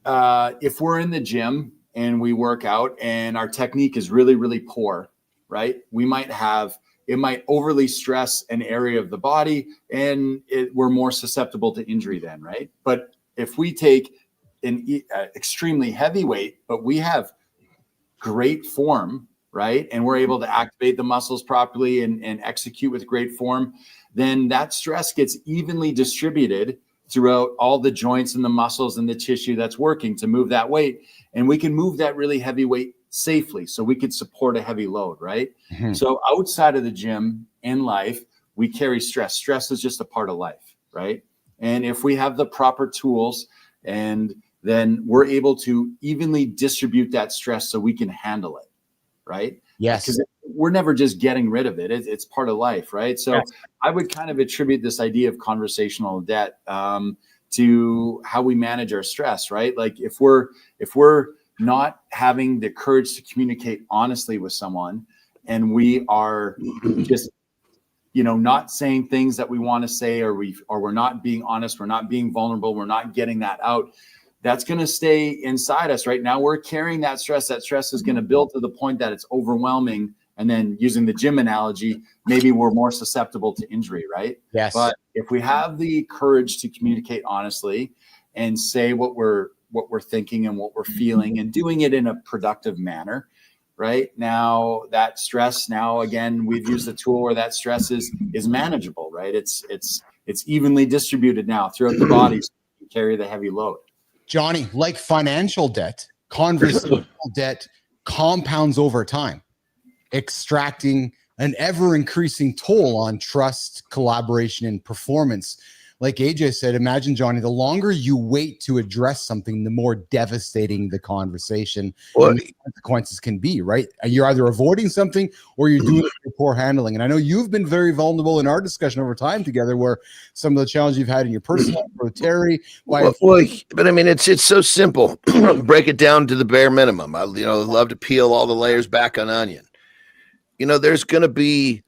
if we're in the gym and we work out and our technique is really, really poor, right? It might overly stress an area of the body and we're more susceptible to injury then, right? But if we take an extremely heavy weight, but we have great form, right? And we're able to activate the muscles properly and execute with great form, then that stress gets evenly distributed throughout all the joints and the muscles and the tissue that's working to move that weight. And we can move that really heavy weight safely, so we could support a heavy load, right? Mm-hmm. So outside of the gym in life, we carry stress. Stress is just a part of life, right? And if we have the proper tools, and then we're able to evenly distribute that stress so we can handle it, right? Yes. Because we're never just getting rid of it. It's part of life, right? So yes. I would kind of attribute this idea of conversational debt to how we manage our stress, right? Like if we're not having the courage to communicate honestly with someone, and we are just, not saying things that we want to say, or we're not being honest, we're not being vulnerable, we're not getting that out, that's going to stay inside us. Right now, we're carrying that stress. That stress is going to build to the point that it's overwhelming. And then using the gym analogy, maybe we're more susceptible to injury, right? Yes. But if we have the courage to communicate honestly and say what we're thinking and what we're feeling, and doing it in a productive manner, right? Now that stress, again, we've used a tool where that stress is manageable, right? It's evenly distributed now throughout the body, so you can carry the heavy load. Johnny, like financial debt, conversational debt compounds over time, extracting an ever-increasing toll on trust, collaboration, and performance. Like AJ said, imagine, Johnny, the longer you wait to address something, the more devastating the conversation and the consequences can be, right? You're either avoiding something or you're doing it with poor handling. And I know you've been very vulnerable in our discussion over time together, where some of the challenges you've had in your personal life with Terry. But I mean, it's so simple. Break it down to the bare minimum. I love to peel all the layers back on onion. There's going to be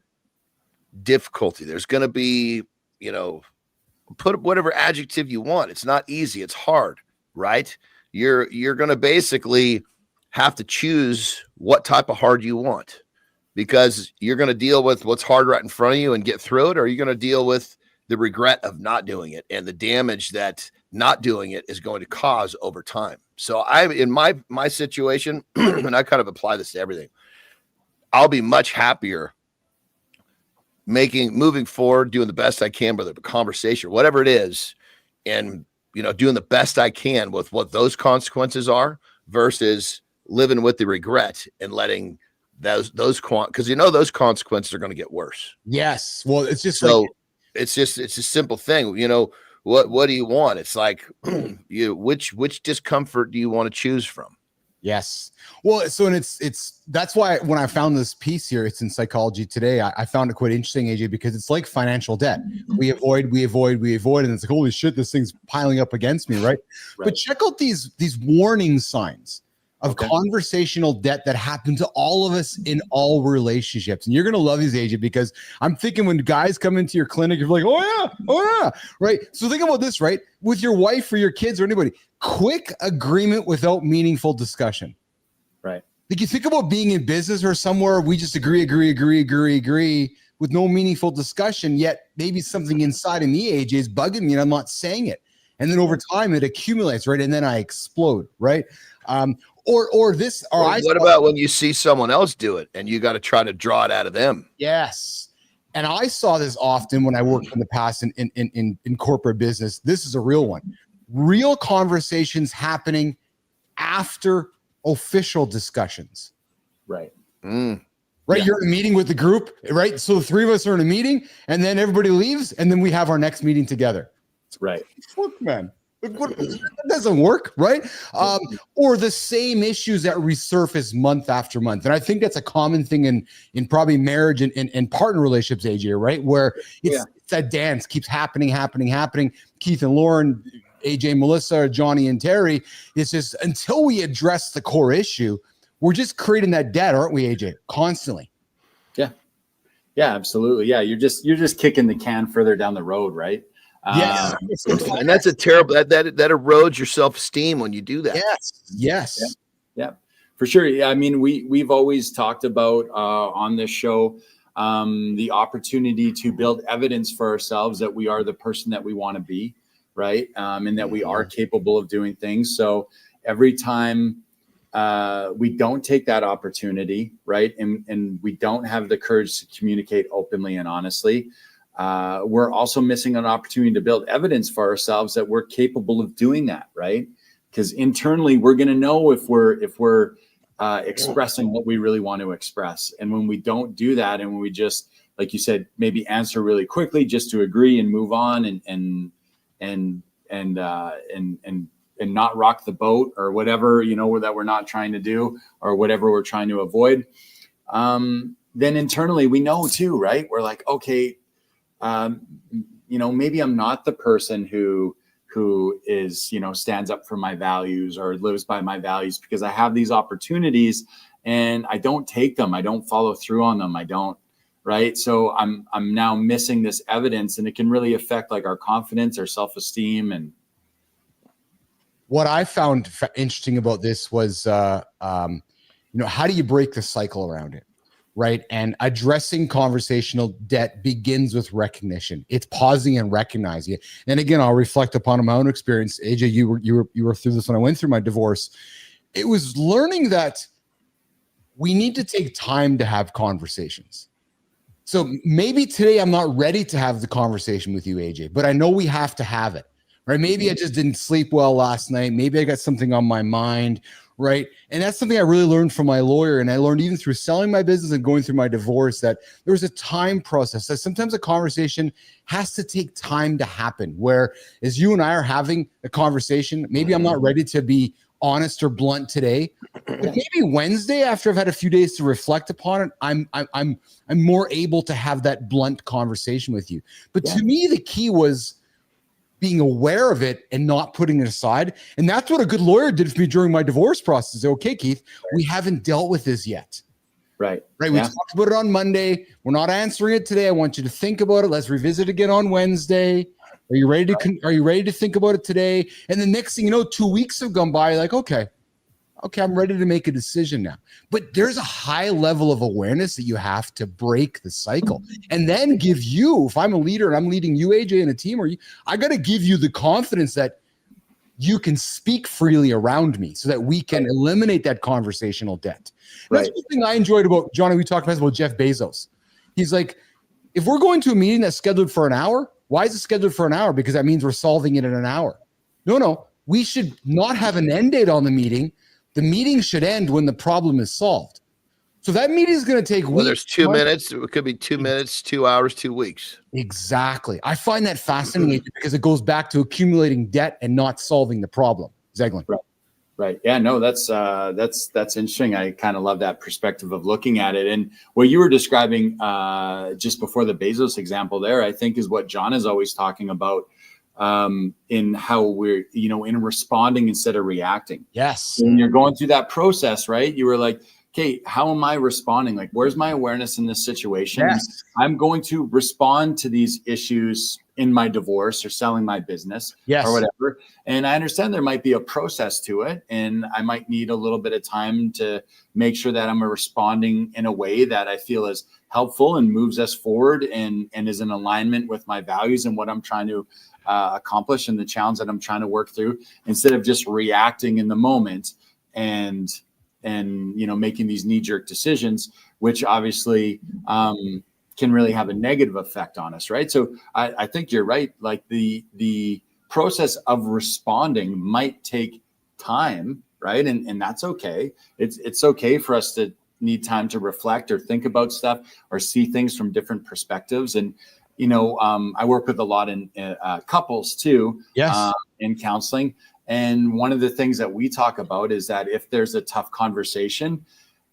difficulty. There's going to be, put whatever adjective you want. It's not easy. It's hard, right? You're going to basically have to choose what type of hard you want, because you're going to deal with what's hard right in front of you and get through it, or you're going to deal with the regret of not doing it and the damage that not doing it is going to cause over time. So in my situation, and I kind of apply this to everything, I'll be much happier moving forward, doing the best I can, whether it's a conversation, whatever it is, and doing the best I can with what those consequences are versus living with the regret and letting those because those consequences are going to get worse. Yes. Well, it's just it's a simple thing. What do you want? It's like which discomfort do you want to choose from? Yes. Well, so, and it's that's why when I found this piece here, it's in Psychology Today. I found it quite interesting, AJ, because it's like financial debt. We avoid, and it's like, holy shit, this thing's piling up against me, right? But check out these warning signs of conversational debt that happen to all of us in all relationships. And you're going to love these, AJ, because I'm thinking when guys come into your clinic, you're like, oh yeah, right? So think about this, right? With your wife or your kids or anybody, quick agreement without meaningful discussion. Right. Like you think about being in business or somewhere, we just agree with no meaningful discussion, yet maybe something inside of me, AJ, is bugging me and I'm not saying it. And then over time it accumulates, right? And then I explode, right? What about when you see someone else do it and you got to try to draw it out of them? Yes. And I saw this often when I worked in the past in corporate business. This is a real one. Real conversations happening after official discussions. Right. Right. Yeah. You're in a meeting with the group, right? So the three of us are in a meeting and then everybody leaves and then we have our next meeting together. Right. Fuck, man. That doesn't work, right? Or the same issues that resurface month after month. And I think that's a common thing in probably marriage and partner relationships, AJ, right? Where it's that dance keeps happening. Keith and Lauren, AJ, Melissa, Johnny and Terry, it's just until we address the core issue, we're just creating that debt, aren't we, AJ? Constantly. Yeah. Yeah, absolutely. Yeah. You're just kicking the can further down the road, right? And that's a terrible that erodes your self-esteem when you do that. Yes. Yeah, for sure. Yeah, I mean, we've always talked about on this show the opportunity to build evidence for ourselves that we are the person that we want to be, right? And that we are capable of doing things. So every time we don't take that opportunity, right, and we don't have the courage to communicate openly and honestly, we're also missing an opportunity to build evidence for ourselves that we're capable of doing that, right? Because internally, we're going to know if we're expressing what we really want to express. And when we don't do that, and when we just, like you said, maybe answer really quickly just to agree and move on and not rock the boat or whatever, that we're not trying to do or whatever we're trying to avoid, then internally we know too, right? We're like, okay, maybe I'm not the person who is, stands up for my values or lives by my values because I have these opportunities and I don't take them. I don't follow through on them. I don't. Right. So I'm now missing this evidence and it can really affect like our confidence, our self-esteem. And what I found interesting about this was, how do you break the cycle around it? Right. And addressing conversational debt begins with recognition. It's pausing and recognizing it. And again, I'll reflect upon my own experience. AJ, you were through this when I went through my divorce. It was learning that we need to take time to have conversations. So maybe today I'm not ready to have the conversation with you, AJ, but I know we have to have it. Right. Maybe I just didn't sleep well last night. Maybe I got something on my mind. Right. And that's something I really learned from my lawyer. And I learned even through selling my business and going through my divorce that there was a time process, that sometimes a conversation has to take time to happen. Where as you and I are having a conversation, maybe I'm not ready to be honest or blunt today, but maybe Wednesday after I've had a few days to reflect upon it, I'm more able to have that blunt conversation with you. But to me, the key was being aware of it and not putting it aside. And that's what a good lawyer did for me during my divorce process. Okay, Keith, we haven't dealt with this yet. Right. We talked about it on Monday. We're not answering it today. I want you to think about it. Let's revisit again on Wednesday. Are you ready to think about it today? And the next thing you know, 2 weeks have gone by. Like, okay, I'm ready to make a decision now. But there's a high level of awareness that you have to break the cycle and then give you, if I'm a leader and I'm leading you, AJ, and a team, I got to give you the confidence that you can speak freely around me so that we can eliminate that conversational debt. That's the thing I enjoyed about Johnny. We talked about Jeff Bezos. He's like, if we're going to a meeting that's scheduled for an hour, Why is it scheduled for an hour? Because that means we're solving it in an hour. No. We should not have an end date on the meeting. The meeting should end when the problem is solved. So that meeting is going to take weeks. Well, there's 2 minutes. It could be 2 minutes, 2 hours, 2 weeks. Exactly. I find that fascinating because it goes back to accumulating debt and not solving the problem. Zeglin. Right. Yeah, no, that's interesting. I kind of love that perspective of looking at it. And what you were describing just before the Bezos example there, I think is what John is always talking about in how we're, in responding instead of reacting. Yes. When you're going through that process, right? You were like, okay, how am I responding? Like, where's my awareness in this situation? Yes. I'm going to respond to these issues in my divorce or selling my business or whatever. And I understand there might be a process to it. And I might need a little bit of time to make sure that I'm responding in a way that I feel is helpful and moves us forward and is in alignment with my values and what I'm trying to accomplish and the challenge that I'm trying to work through, instead of just reacting in the moment and making these knee-jerk decisions, which obviously can really have a negative effect on us, right? So I think you're right. Like the process of responding might take time, right? And that's okay. It's okay for us to need time to reflect or think about stuff or see things from different perspectives. And I work with a lot in couples too, in counseling. And one of the things that we talk about is that if there's a tough conversation,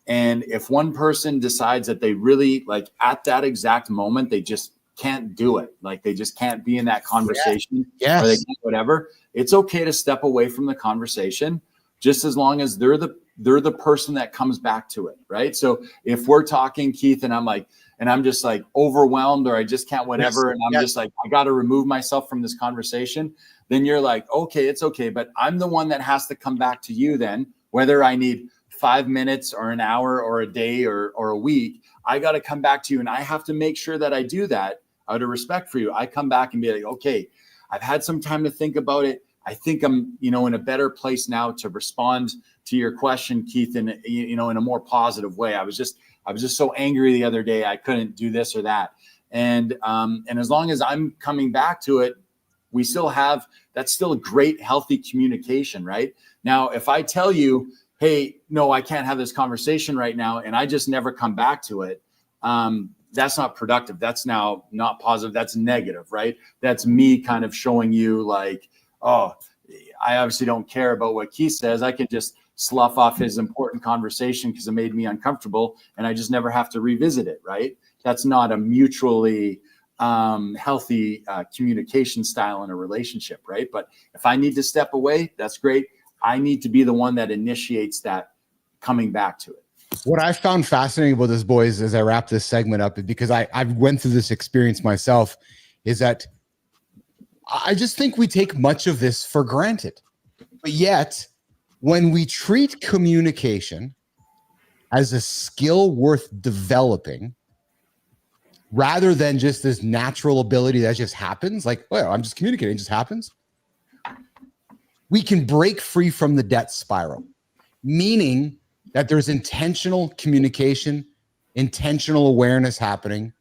and if one person decides that they really, like, at that exact moment, they just can't do it, like they just can't be in that conversation, or they can't whatever, it's okay to step away from the conversation, just as long as they're the person that comes back to it, right? So if we're talking, Keith, and I'm just like overwhelmed, or I just can't whatever, and I'm just like, I got to remove myself from this conversation, then you're like, okay, it's okay, but I'm the one that has to come back to you then, whether I need 5 minutes or an hour or a day or a week, I got to come back to you. And I have to make sure that I do that out of respect for you. I come back and be like, okay, I've had some time to think about it. I think I'm, in a better place now to respond to your question, Keith, in a more positive way. I was just so angry the other day. I couldn't do this or that. And as long as I'm coming back to it, we still have, that's still a great, healthy communication, right? Now, if I tell you, hey, no, I can't have this conversation right now, and I just never come back to it, that's not productive. That's now not positive. That's negative, right? That's me kind of showing you like, oh, I obviously don't care about what Keith says. I can just slough off his important conversation because it made me uncomfortable, and I just never have to revisit it, right? That's not a mutually healthy communication style in a relationship, right? But if I need to step away, that's great. I need to be the one that initiates that coming back to it. What I found fascinating about this, boys, as I wrap this segment up, is because I've went through this experience myself, is that I just think we take much of this for granted. But yet, when we treat communication as a skill worth developing, rather than just this natural ability that just happens, like, well, I'm just communicating, it just happens, we can break free from the debt spiral, meaning that there's intentional communication, intentional awareness happening,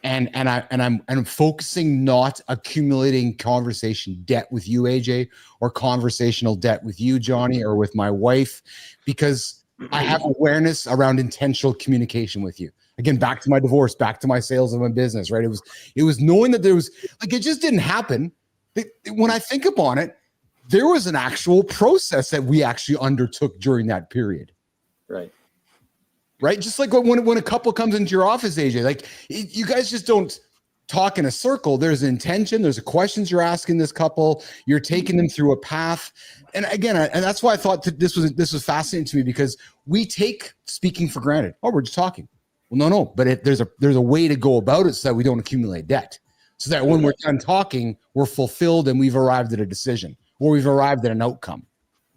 and I'm focusing, not accumulating conversation debt with you, AJ, or conversational debt with you, Johnny, or with my wife, because I have awareness around intentional communication with you. Again, back to my divorce, back to my sales of my business, right? It was knowing that there was, like, it just didn't happen. When I think upon it, there was an actual process that we actually undertook during that period. Right. Just like when a couple comes into your office, AJ, like, you guys just don't talk in a circle. There's an intention. There's questions you're asking this couple. You're taking them through a path. And again, and that's why I thought that this was fascinating to me, because we take speaking for granted. Oh, we're just talking. Well, no. But there's a way to go about it so that we don't accumulate debt. So that when we're done talking, we're fulfilled and we've arrived at a decision, or we've arrived at an outcome.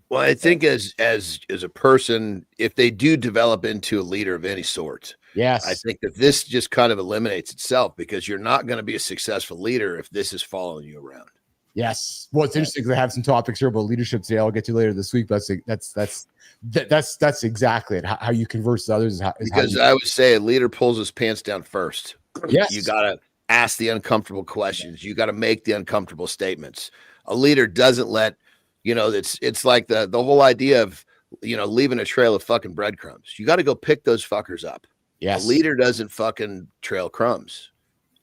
Well, I think as a person, if they do develop into a leader of any sort, yes, I think that this just kind of eliminates itself, because you're not going to be a successful leader if this is following you around. Yes. Well, it's interesting because I have some topics here about leadership today. I'll get to later this week. But that's exactly it. How you converse with others is because I would say a leader pulls his pants down first. Yes. You gotta ask the uncomfortable questions. You got to make the uncomfortable statements. A leader doesn't let, it's like the whole idea of, leaving a trail of fucking breadcrumbs. You got to go pick those fuckers up. Yes. A leader doesn't fucking trail crumbs.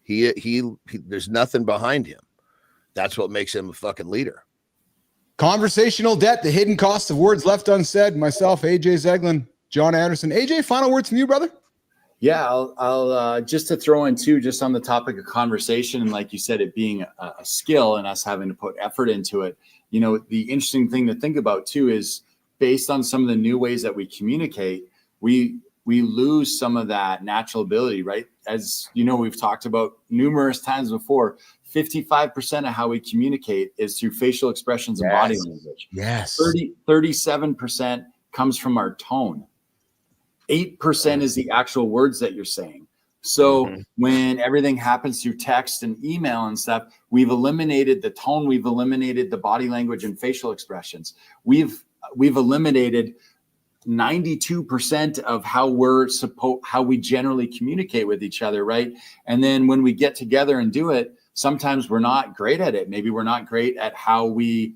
He there's nothing behind him. That's what makes him a fucking leader. Conversational debt, the hidden cost of words left unsaid. Myself, AJ Zeglin, John Anderson. AJ, final words from you, brother? Yeah, I'll just to throw in too, just on the topic of conversation, and like you said, it being a skill and us having to put effort into it. The interesting thing to think about too is based on some of the new ways that we communicate, we lose some of that natural ability, right? As we've talked about numerous times before, 55% of how we communicate is through facial expressions and body language. Yes. 37% comes from our tone. 8% is the actual words that you're saying. So when everything happens through text and email and stuff, we've eliminated the tone, we've eliminated the body language and facial expressions. We've eliminated 92% of how we generally communicate with each other, right? And then when we get together and do it, sometimes we're not great at it. Maybe we're not great at how we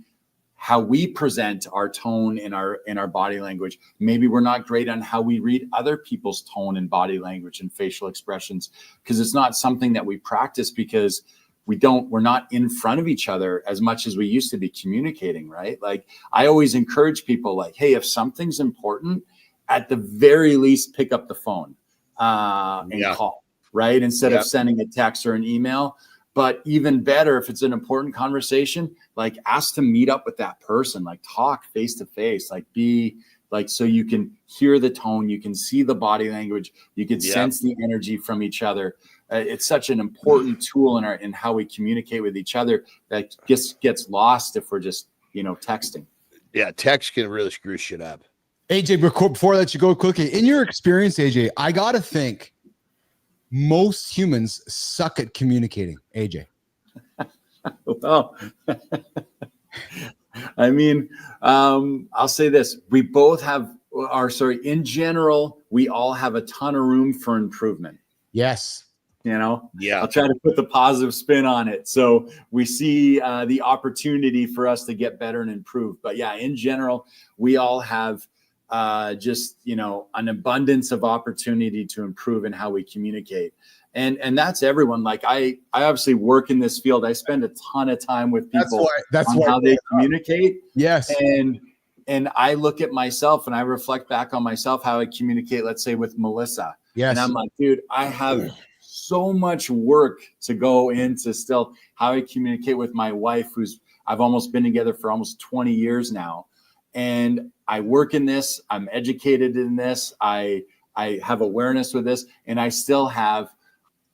present our tone in our body language. Maybe we're not great on how we read other people's tone and body language and facial expressions, because it's not something that we practice because we're not in front of each other as much as we used to be communicating, right? Like I always encourage people like, hey, if something's important, at the very least, pick up the phone and call, right? Instead of sending a text or an email. But even better, if it's an important conversation, like ask to meet up with that person, like talk face to face, like be like, so you can hear the tone, you can see the body language, you can sense the energy from each other. It's such an important tool in how we communicate with each other that just gets lost if we're just, texting. Yeah. Text can really screw shit up. AJ, before I let you go quickly, in your experience, AJ, I got to think most humans suck at communicating, AJ. Well, I mean, I'll say this. We both in general, we all have a ton of room for improvement. Yes. I'll try to put the positive spin on it. So we see the opportunity for us to get better and improve. But yeah, in general, we all have an abundance of opportunity to improve in how we communicate. And that's everyone. Like I obviously work in this field. I spend a ton of time with people on how they communicate. Yes. And I look at myself and I reflect back on myself, how I communicate, let's say with Melissa. Yes. And I'm like, dude, I have so much work to go into still how I communicate with my wife, I've almost been together for almost 20 years now. And I work in this, I'm educated in this, I have awareness with this, and I still have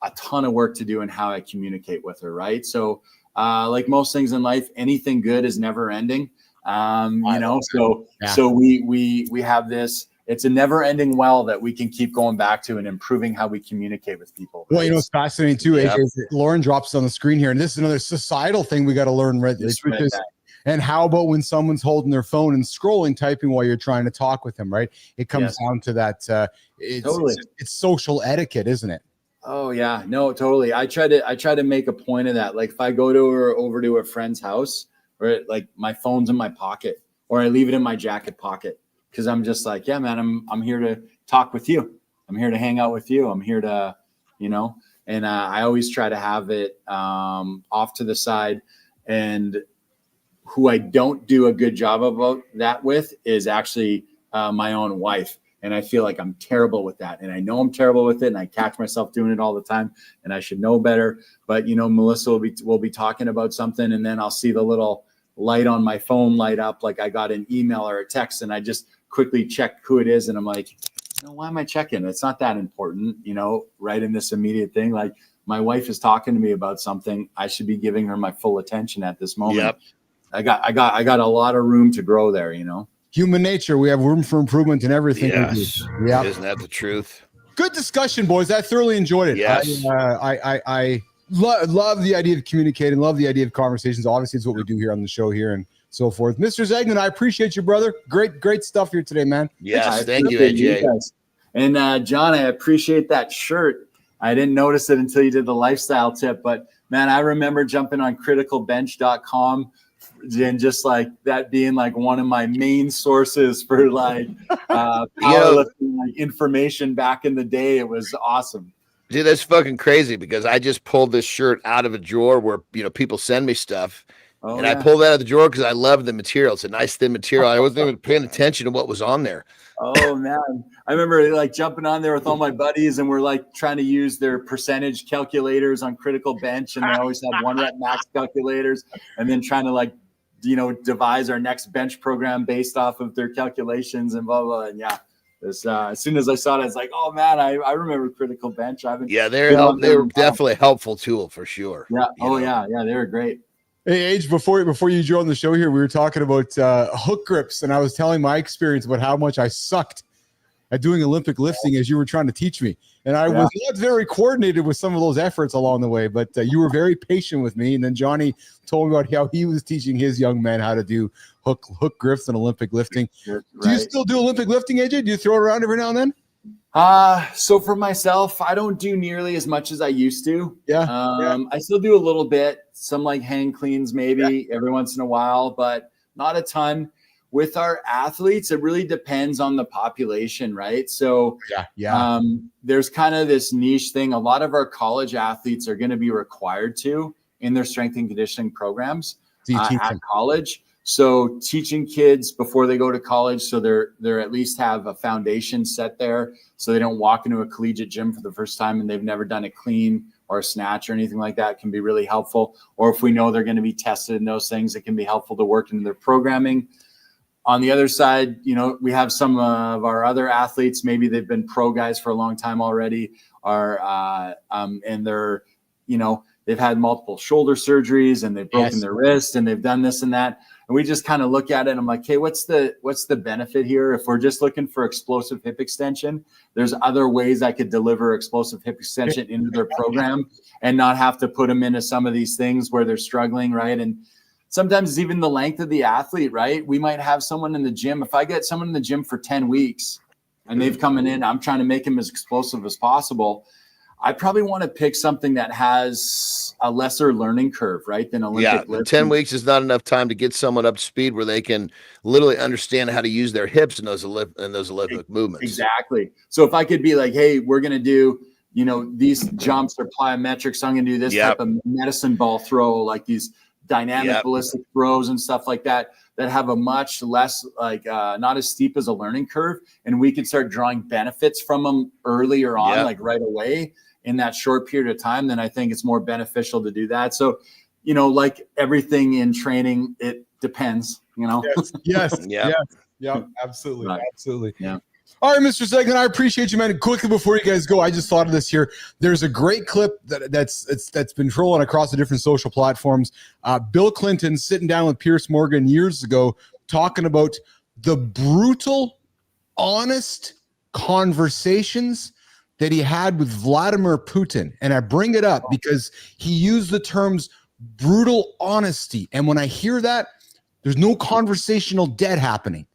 a ton of work to do in how I communicate with her, right? So like most things in life, anything good is never ending. So we have this, it's a never ending well that we can keep going back to and improving how we communicate with people. Right? Well, it's fascinating too, AJ. Lauren drops on the screen here, and this is another societal thing we got to learn, right? And how about when someone's holding their phone and scrolling, typing while you're trying to talk with them, right? It comes down to that. It's social etiquette, isn't it? Oh yeah, no, totally. I try to make a point of that. Like if I go over to a friend's house, or like my phone's in my pocket, or I leave it in my jacket pocket, because I'm just like, yeah, man, I'm here to talk with you. I'm here to hang out with you. I'm here to, and I always try to have it off to the side. And who I don't do a good job about that with is actually my own wife. And I feel like I'm terrible with that. And I know I'm terrible with it. And I catch myself doing it all the time. And I should know better. But, Melissa will be talking about something. And then I'll see the little light on my phone light up. Like I got an email or a text. And I just quickly check who it is. And I'm like, why am I checking? It's not that important, right in this immediate thing. Like my wife is talking to me about something. I should be giving her my full attention at this moment. Yep. I got a lot of room to grow there, Human nature. We have room for improvement in everything. Yes. Yeah. Isn't that the truth? Good discussion, boys. I thoroughly enjoyed it. Yes. I love the idea of communicating, love the idea of conversations. Obviously, it's what we do here on the show here and so forth. Mr. Zegman, I appreciate you, brother. Great stuff here today, man. Yes. Thank you, AJ. And John, I appreciate that shirt. I didn't notice it until you did the lifestyle tip, but man, I remember jumping on criticalbench.com and just like that being like one of my main sources for like powerlifting like information back in the day. It was awesome. Dude, that's fucking crazy because I just pulled this shirt out of a drawer where, people send me stuff. I pulled that out of the drawer because I love the material. It's a nice thin material. I wasn't even paying attention to what was on there. Oh man, I remember like jumping on there with all my buddies, and we're like trying to use their percentage calculators on Critical Bench, and they always have 1 rep max calculators, and then trying to like, devise our next bench program based off of their calculations and blah blah. And yeah, this as soon as I saw it, I was like, oh man, I remember Critical Bench. They're definitely a helpful tool for sure. Yeah. Yeah, they were great. Hey, Age, before you joined the show here, we were talking about hook grips, and I was telling my experience about how much I sucked at doing Olympic lifting as you were trying to teach me. And I was not very coordinated with some of those efforts along the way, but you were very patient with me. And then Johnny told me about how he was teaching his young men how to do hook grips and Olympic lifting. Right. Do you still do Olympic lifting, AJ? Do you throw it around every now and then? So for myself, I don't do nearly as much as I used to. Yeah. I still do a little bit, some like hang cleans maybe every once in a while, but not a ton. With our athletes, it really depends on the population, right? So there's kind of this niche thing. A lot of our college athletes are going to be required to in their strength and conditioning programs at college. So teaching kids before they go to college, so they're at least have a foundation set there, so they don't walk into a collegiate gym for the first time and they've never done a clean or a snatch or anything like that, can be really helpful. Or if we know they're going to be tested in those things, it can be helpful to work into their programming. On the other side, we have some of our other athletes, maybe they've been pro guys for a long time already, and they're, they've had multiple shoulder surgeries and they've broken their wrist and they've done this and that. And we just kind of look at it and I'm like, hey, what's the benefit here? If we're just looking for explosive hip extension, there's other ways I could deliver explosive hip extension into their program and not have to put them into some of these things where they're struggling, right? And sometimes it's even the length of the athlete, right? We might have someone in the gym. If I get someone in the gym for 10 weeks and they've come in, I'm trying to make them as explosive as possible. I probably want to pick something that has a lesser learning curve, right? Than Olympic lifting. 10 weeks is not enough time to get someone up to speed where they can literally understand how to use their hips in those Olympic movements. Exactly. So if I could be like, hey, we're going to do, these jumps are plyometric. So I'm going to do this type of medicine ball throw, like these dynamic ballistic throws and stuff like that have a much less not as steep as a learning curve. And we can start drawing benefits from them earlier on, like right away in that short period of time. Then I think it's more beneficial to do that. So, like everything in training, it depends, Yes. Absolutely. Right. Absolutely. Yeah. All right, Mr. Seguin, I appreciate you, man. Quickly before you guys go, I just thought of this here. There's a great clip that's been trolling across the different social platforms. Bill Clinton sitting down with Piers Morgan years ago talking about the brutal, honest conversations that he had with Vladimir Putin. And I bring it up because he used the terms brutal honesty. And when I hear that, there's no conversational debt happening.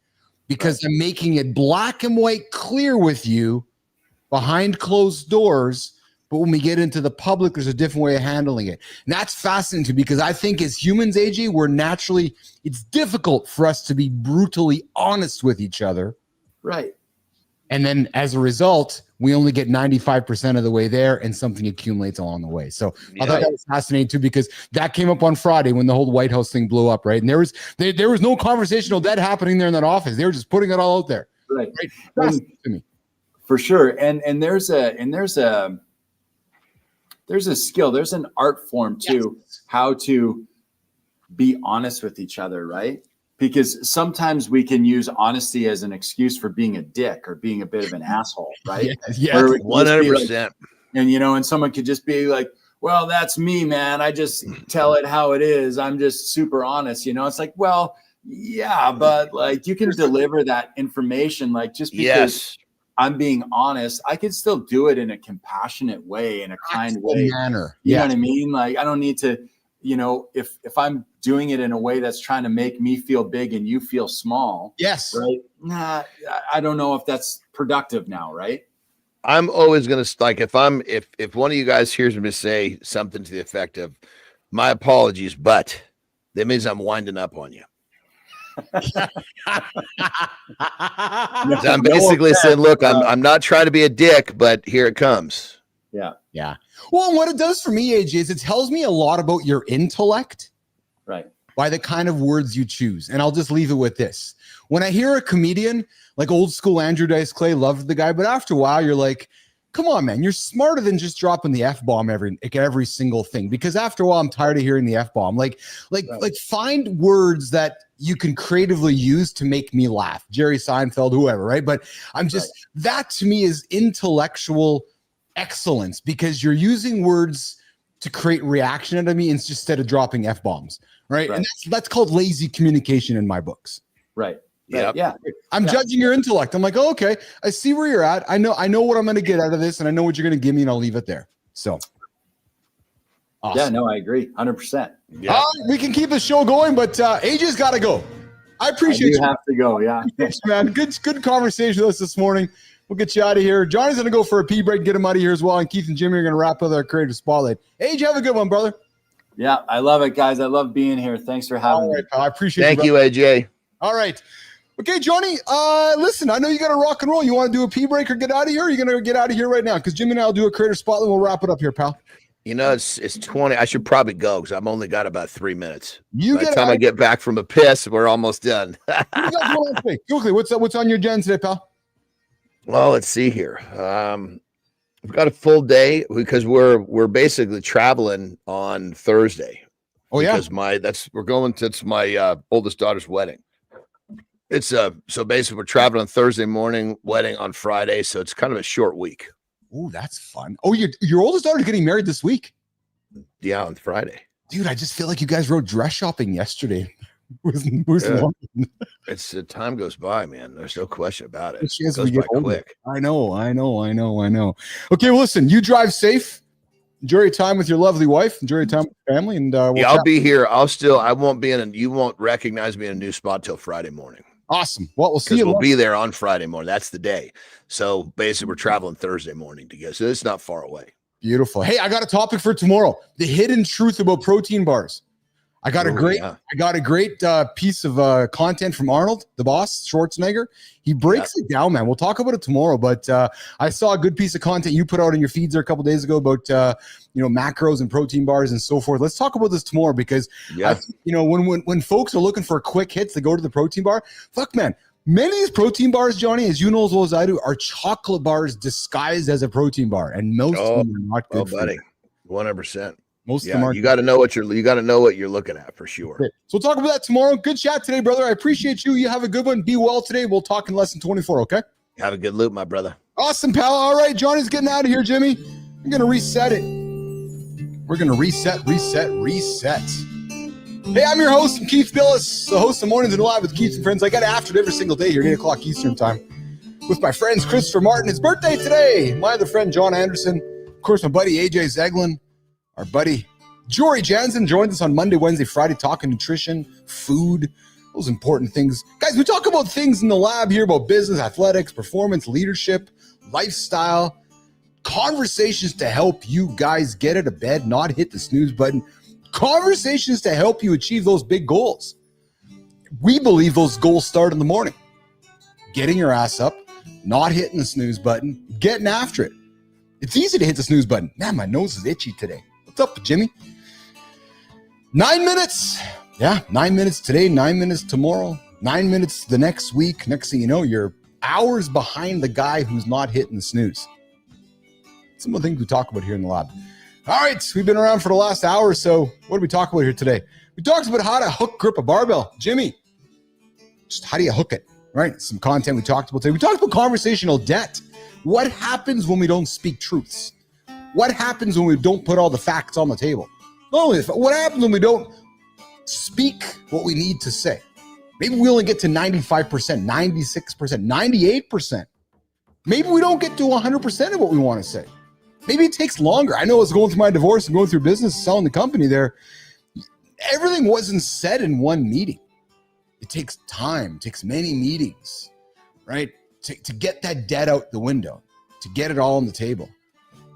Because I'm making it black and white clear with you behind closed doors. But when we get into the public, there's a different way of handling it. And that's fascinating to me because I think as humans, AJ, it's difficult for us to be brutally honest with each other. Right. And then as a result, we only get 95% of the way there and something accumulates along the way. So I thought that was fascinating too, because that came up on Friday when the whole White House thing blew up, right? And there was no conversational debt happening there in that office. They were just putting it all out there. Right. To me. For sure. And there's a skill, there's an art form too, how to be honest with each other, right? Because sometimes we can use honesty as an excuse for being a dick or being a bit of an asshole, right? Yeah, 100%. And someone could just be like, well, that's me, man. I just tell it how it is. I'm just super honest. It's like, well, yeah, but like you can deliver that information, like just because I'm being honest, I can still do it in a compassionate way, in a kind way. Manner. You know what I mean? Like I don't need to, if I'm doing it in a way that's trying to make me feel big and you feel small. Yes. Right. Nah, I don't know if that's productive now. Right. I'm always gonna like if one of you guys hears me say something to the effect of my apologies, but that means I'm winding up on you. I'm basically saying, look, I'm not trying to be a dick, but here it comes. Yeah. Yeah. Well, what it does for me, AJ, is it tells me a lot about your intellect. Right. By the kind of words you choose. And I'll just leave it with this. When I hear a comedian, like old school Andrew Dice Clay, loved the guy, but after a while, you're like, come on, man, you're smarter than just dropping the F-bomb every single thing. Because after a while, I'm tired of hearing the F-bomb. Like find words that you can creatively use to make me laugh. Jerry Seinfeld, whoever, right? But I'm just, that to me is intellectual excellence, because you're using words to create reaction out of me instead of dropping F-bombs. Right. And that's called lazy communication in my books. Right. Yeah. I'm judging your intellect. I'm like, oh, okay, I see where you're at. I know what I'm going to get out of this, and I know what you're going to give me, and I'll leave it there. So. Awesome. Yeah, no, I agree. 100%. Yeah. We can keep the show going, but AJ's got to go. I appreciate you. Have to go. Yeah. Thanks, man. Good conversation with us this morning. We'll get you out of here. Johnny's going to go for a pee break, get him out of here as well. And Keith and Jimmy are going to wrap up our creative spotlight. AJ, have a good one, brother. Yeah, I love it, guys. I love being here. Thanks for having me. I appreciate it. Thank you, AJ. All right. Okay, Johnny, listen, I know you got to rock and roll. You want to do a pee break or get out of here? Or are you going to get out of here right now? Because Jimmy and I will do a creator spotlight. We'll wrap it up here, pal. You know, it's 20. I should probably go because I've only got about 3 minutes. By the time I get back from a piss, we're almost done. Quickly, what's on your agenda today, pal? Well, let's see here. We've got a full day because we're basically traveling on Thursday. Oh yeah, because it's my oldest daughter's wedding. It's so basically we're traveling on Thursday morning, wedding on Friday, so it's kind of a short week. Oh, that's fun. Oh, your oldest daughter's getting married this week. Yeah, on Friday. Dude, I just feel like you guys rode dress shopping yesterday. It's time goes by, man. There's no question about it. It goes by quick. I know. Okay, well, listen, you drive safe. Enjoy your time with your lovely wife. Enjoy your time with your family. And I'll be here. I won't be you won't recognize me in a new spot till Friday morning. Awesome. Well, we'll see you. We'll be there on Friday morning. That's the day. So basically, we're traveling Thursday morning together. So it's not far away. Beautiful. Hey, I got a topic for tomorrow: the hidden truth about protein bars. I got a great piece of content from Arnold, the boss, Schwarzenegger. He breaks it down, man. We'll talk about it tomorrow. But I saw a good piece of content you put out in your feeds there a couple days ago about macros and protein bars and so forth. Let's talk about this tomorrow because when folks are looking for quick hits, they go to the protein bar. Fuck, man. Many of these protein bars, Johnny, as you know as well as I do, are chocolate bars disguised as a protein bar, and most of them are not good. Oh, buddy, 100%. Most of them are. You got to know what you're looking at for sure. Okay. So we'll talk about that tomorrow. Good chat today, brother. I appreciate you. You have a good one. Be well today. We'll talk in less than 24. Okay. Have a good loop, my brother. Awesome, pal. All right, Johnny's getting out of here, Jimmy. I'm gonna reset it. We're gonna reset. Hey, I'm your host, Keith Willis, the host of Mornings and Live with Keith and Friends. I got after it every single day here, 8 o'clock Eastern time, with my friends Christopher Martin. His birthday today. My other friend John Anderson. Of course, my buddy AJ Zeglin. Our buddy Jory Jansen joins us on Monday, Wednesday, Friday, talking nutrition, food, those important things. Guys, we talk about things in the lab here about business, athletics, performance, leadership, lifestyle, conversations to help you guys get out of bed, not hit the snooze button, conversations to help you achieve those big goals. We believe those goals start in the morning. Getting your ass up, not hitting the snooze button, getting after it. It's easy to hit the snooze button. Man, my nose is itchy today. What's up, Jimmy? 9 minutes. Yeah, 9 minutes today, 9 minutes tomorrow, 9 minutes the next week. Next thing you know, you're hours behind the guy who's not hitting the snooze. Some of the things we talk about here in the lab. All right, we've been around for the last hour or so. What did we talk about here today? We talked about how to hook grip a barbell. Jimmy, just how do you hook it, right? Some content we talked about today. We talked about conversational debt. What happens when we don't speak truths? What happens when we don't put all the facts on the table? Not only that, what happens when we don't speak what we need to say? Maybe we only get to 95%, 96%, 98%. Maybe we don't get to 100% of what we want to say. Maybe it takes longer. I know I was going through my divorce and going through business, selling the company there. Everything wasn't said in one meeting. It takes time. It takes many meetings, right? To get that debt out the window. to get it all on the table.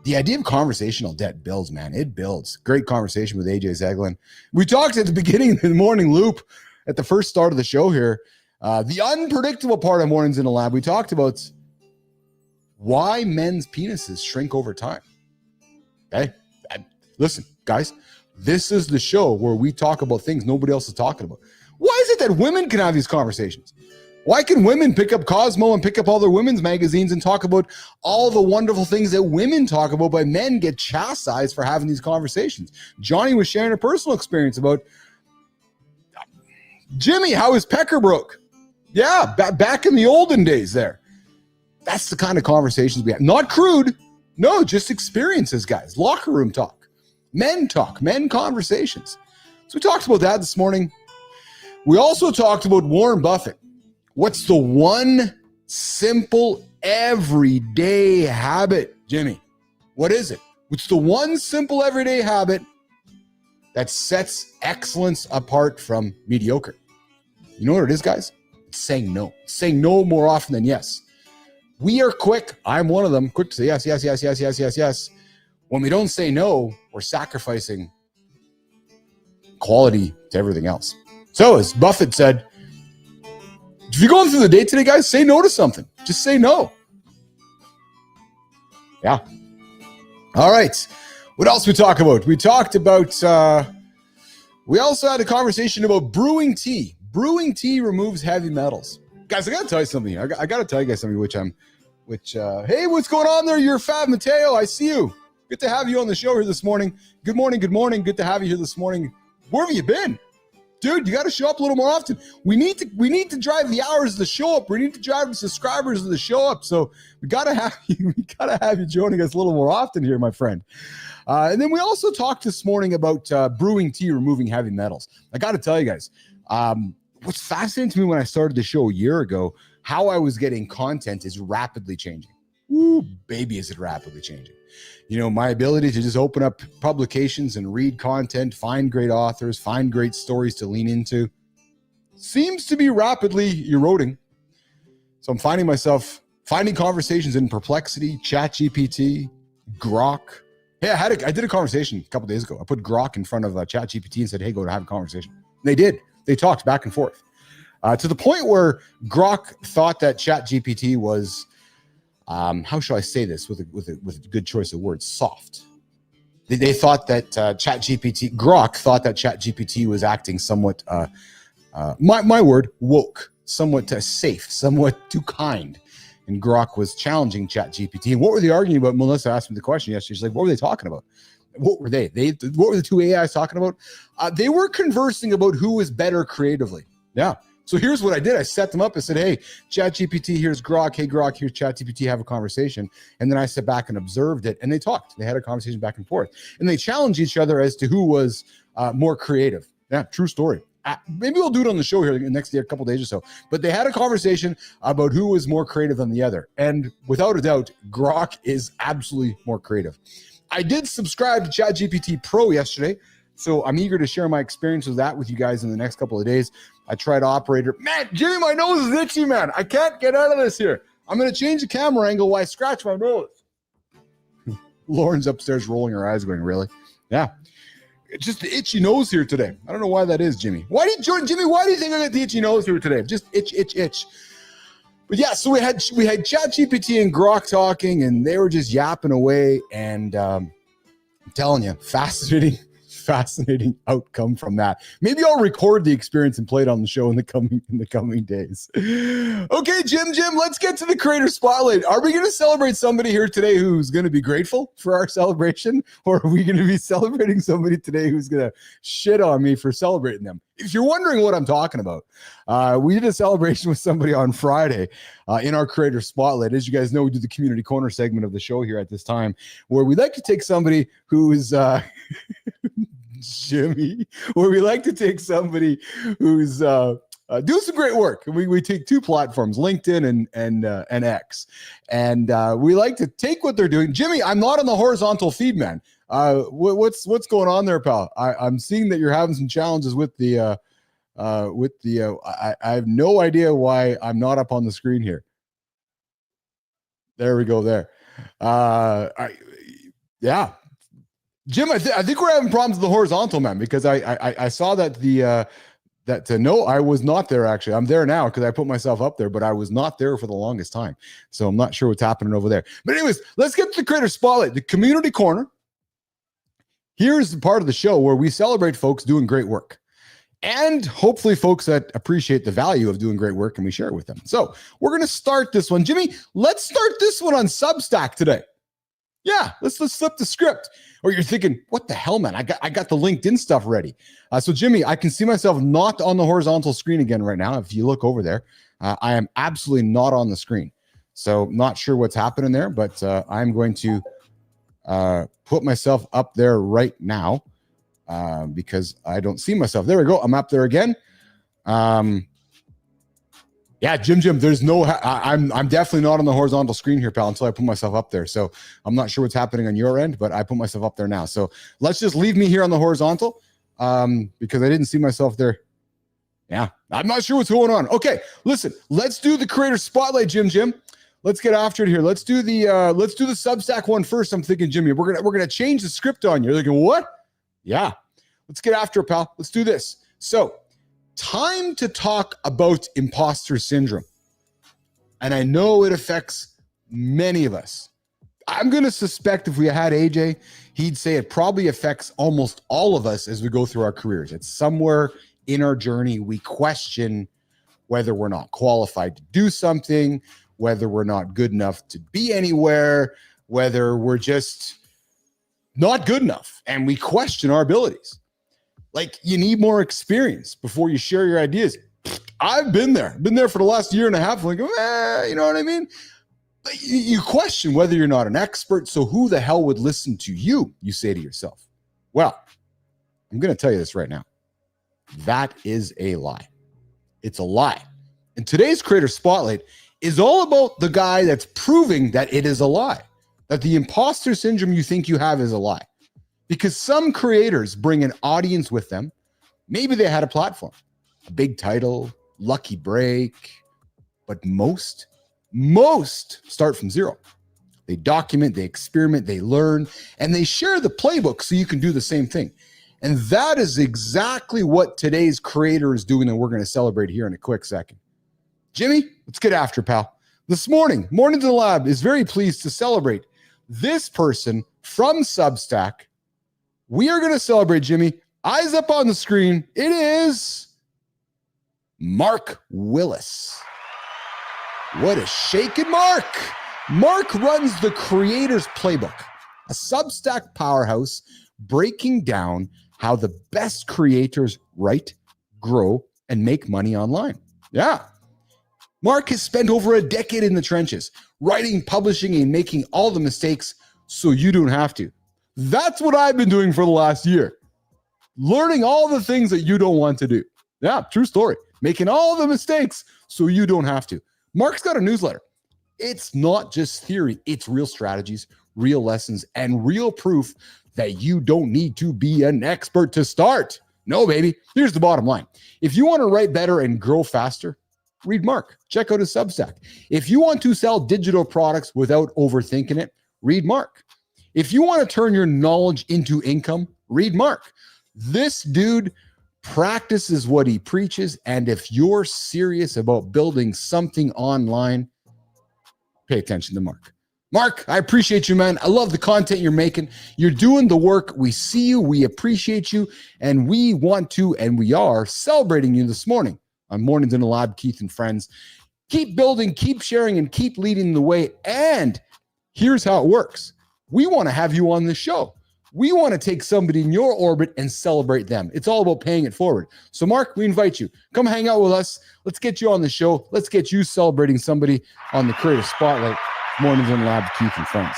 The idea of conversational debt builds, man. It builds. Great conversation with AJ Zeglin. We talked at the beginning of the morning loop at the first start of the show here. The unpredictable part of Mornings in the Lab. We talked about why men's penises shrink over time. Okay? Listen, guys, this is the show where we talk about things nobody else is talking about. Why is it that women can have these conversations? Why can women pick up Cosmo and pick up all their women's magazines and talk about all the wonderful things that women talk about, but men get chastised for having these conversations? Johnny was sharing a personal experience about Jimmy, how his pecker broke. Yeah, back in the olden days there. That's the kind of conversations we have. Not crude. No, just experiences, guys. Locker room talk. Men conversations. So we talked about that this morning. We also talked about Warren Buffett. What's the one simple everyday habit, Jimmy? What is it? What's the one simple everyday habit that sets excellence apart from mediocre? You know what it is, guys? It's saying no. Saying no more often than yes. We are quick. I'm one of them. Quick to say yes, yes, yes, yes, yes, yes, yes. When we don't say no, we're sacrificing quality to everything else. So as Buffett said, if you're going through the day today, guys, say no to something. Just say no. Yeah. All right. What else we talk about? We talked about, we also had a conversation about brewing tea. Brewing tea removes heavy metals. Guys, I got to tell you something. I got to tell you guys something, hey, what's going on there? You're Fab Mateo. I see you. Good to have you on the show here this morning. Good morning. Good morning. Good to have you here this morning. Where have you been? Dude, you got to show up a little more often. We need to drive the hours of the show up. We need to drive the subscribers of the show up. So we got to have you. We got to have you joining us a little more often here, my friend. And then we also talked this morning about brewing tea, removing heavy metals. I got to tell you guys, what's fascinating to me when I started the show a year ago, how I was getting content is rapidly changing. Ooh, baby, is it rapidly changing. You know, my ability to just open up publications and read content, find great authors, find great stories to lean into seems to be rapidly eroding. So I'm finding myself finding conversations in Perplexity, ChatGPT, Grok. Hey, I did a conversation a couple days ago. I put Grok in front of ChatGPT and said, hey, go to have a conversation. And they did. They talked back and forth to the point where Grok thought that ChatGPT was, how shall I say this with a good choice of words, soft. They thought that Grok thought that ChatGPT was acting somewhat, my word, woke, somewhat safe, somewhat too kind. And Grok was challenging ChatGPT. And what were they arguing about? Melissa asked me the question yesterday. She's like, what were they talking about? What were they? What were the two AIs talking about? They were conversing about who was better creatively. Yeah. So here's what I did. I set them up and said, hey, ChatGPT, here's Grok. Hey, Grok, here's ChatGPT. Have a conversation. And then I sat back and observed it. And they talked. They had a conversation back and forth. And they challenged each other as to who was more creative. Yeah, true story. Maybe we'll do it on the show here the next year, a couple days or so. But they had a conversation about who was more creative than the other. And without a doubt, Grok is absolutely more creative. I did subscribe to ChatGPT Pro yesterday, so I'm eager to share my experience with that with you guys in the next couple of days. I tried Operator. Man, Jimmy, my nose is itchy, man. I can't get out of this here. I'm going to change the camera angle while I scratch my nose. Lauren's upstairs rolling her eyes going, really? Yeah. It's just the itchy nose here today. I don't know why that is, Jimmy. Jimmy, why do you think I got the itchy nose here today? Just itch. But yeah, so we had ChatGPT and Grok talking, and they were just yapping away. And I'm telling you, fascinating outcome from that. Maybe I'll record the experience and play it on the show in the coming days. Okay, Jim, let's get to the creator spotlight. Are we going to celebrate somebody here today who's going to be grateful for our celebration, or are we going to be celebrating somebody today who's going to shit on me for celebrating them? If you're wondering what I'm talking about, we did a celebration with somebody on Friday in our creator spotlight. As you guys know, we do the community corner segment of the show here at this time, where we like to take somebody who's Jimmy, where we like to take somebody who's doing some great work. We take two platforms, LinkedIn and X, and we like to take what they're doing. Jimmy, I'm not on the horizontal feed, man. What's going on there, pal? I'm seeing that you're having some challenges with the I have no idea why I'm not up on the screen here. There we go there. Yeah. Jim, I think we're having problems with the horizontal, man, because I saw that no, I was not there actually. I'm there now because I put myself up there, but I was not there for the longest time. So I'm not sure what's happening over there. But anyways, let's get to the creator spotlight, the community corner. Here's the part of the show where we celebrate folks doing great work and hopefully folks that appreciate the value of doing great work and we share it with them. So we're going to start this one. Jimmy, let's start this one on Substack today. Yeah, let's flip the script. Or you're thinking, what the hell, man? I got the LinkedIn stuff ready. So Jimmy, I can see myself not on the horizontal screen again right now. If you look over there, I am absolutely not on the screen. So not sure what's happening there, but I'm going to put myself up there right now because I don't see myself. There we go. I'm up there again. Yeah, Jim, there's no, I'm definitely not on the horizontal screen here, pal, until I put myself up there. So I'm not sure what's happening on your end, but I put myself up there now. So let's just leave me here on the horizontal because I didn't see myself there. Yeah, I'm not sure what's going on. Okay, listen, let's do the creator spotlight, Jim. Let's get after it here. Let's do the Substack one first. I'm thinking, Jimmy, we're gonna change the script on you. You're thinking, what? Yeah, let's get after it, pal. Let's do this. So, time to talk about imposter syndrome. And I know it affects many of us. I'm going to suspect if we had AJ, he'd say it probably affects almost all of us as we go through our careers. It's somewhere in our journey we question whether we're not qualified to do something, whether we're not good enough to be anywhere, whether we're just not good enough, and we question our abilities. Like, you need more experience before you share your ideas. I've been there for the last year and a half. Like, you know what I mean? You question whether you're not an expert. So who the hell would listen to you? You say to yourself. Well, I'm going to tell you this right now. That is a lie. It's a lie. And today's creator spotlight is all about the guy that's proving that it is a lie, that the imposter syndrome you think you have is a lie. Because some creators bring an audience with them. Maybe they had a platform, a big title, lucky break, but most start from zero. They document, they experiment, they learn, and they share the playbook so you can do the same thing. And that is exactly what today's creator is doing, and we're going to celebrate here in a quick second. Jimmy, let's get after, pal. This morning, Mornings in the Lab is very pleased to celebrate this person from Substack. We are going to celebrate, Jimmy. Eyes up on the screen. It is Mark Willis. What a shaking Mark. Mark runs the Creator's Playbook, a Substack powerhouse breaking down how the best creators write, grow, and make money online. Yeah. Mark has spent over a decade in the trenches, writing, publishing, and making all the mistakes so you don't have to. That's what I've been doing for the last year. Learning all the things that you don't want to do. Yeah, true story. Making all the mistakes so you don't have to. Mark's got a newsletter. It's not just theory. It's real strategies, real lessons, and real proof that you don't need to be an expert to start. No, baby. Here's the bottom line. If you want to write better and grow faster, read Mark. Check out his Substack. If you want to sell digital products without overthinking it, read Mark. If you want to turn your knowledge into income, read Mark. This dude practices what he preaches, and if you're serious about building something online, pay attention to Mark. Mark, I appreciate you, man. I love the content you're making. You're doing the work. We see you. We appreciate you. And we want to, and we are celebrating you this morning on Mornings in the Lab, Keith and friends. Keep building, keep sharing, and keep leading the way. And here's how it works. We want to have you on the show. We want to take somebody in your orbit and celebrate them. It's all about paying it forward. So, Mark, we invite you. Come hang out with us. Let's get you on the show. Let's get you celebrating somebody on the Creative Spotlight. Mornings in the Lab, Keith and friends.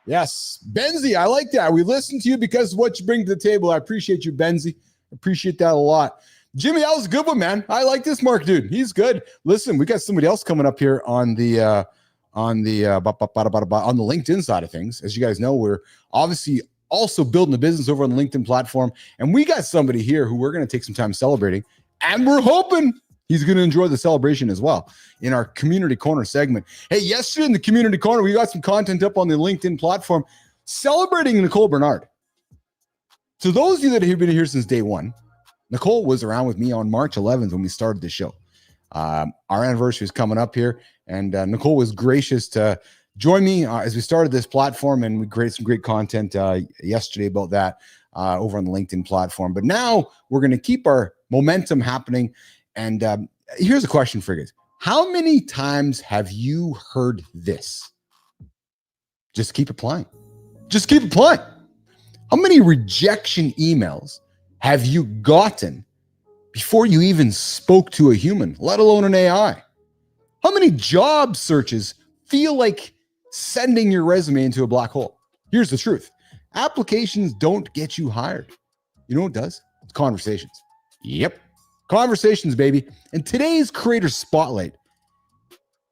Yes, Benzie, I like that. We listen to you because of what you bring to the table. I appreciate you, Benzie. Appreciate that a lot. Jimmy, that was a good one, man. I like this Mark dude. He's good. Listen, we got somebody else coming up here on the LinkedIn side of things. As you guys know, we're obviously also building a business over on the LinkedIn platform, and we got somebody here who we're going to take some time celebrating, and we're hoping He's going to enjoy the celebration as well in our Community Corner segment. Hey, yesterday in the Community Corner, we got some content up on the LinkedIn platform celebrating Nicole Bernard. So those of you that have been here since day one, Nicole was around with me on March 11th when we started the show. Our anniversary is coming up here, and Nicole was gracious to join me as we started this platform, and we created some great content yesterday about that over on the LinkedIn platform. But now we're going to keep our momentum happening. And here's a question for you guys. How many times have you heard this? Just keep applying. Just keep applying. How many rejection emails have you gotten before you even spoke to a human, let alone an AI? How many job searches feel like sending your resume into a black hole? Here's the truth. Applications don't get you hired. You know what does? It's conversations. Yep. Conversations, baby. And today's Creator Spotlight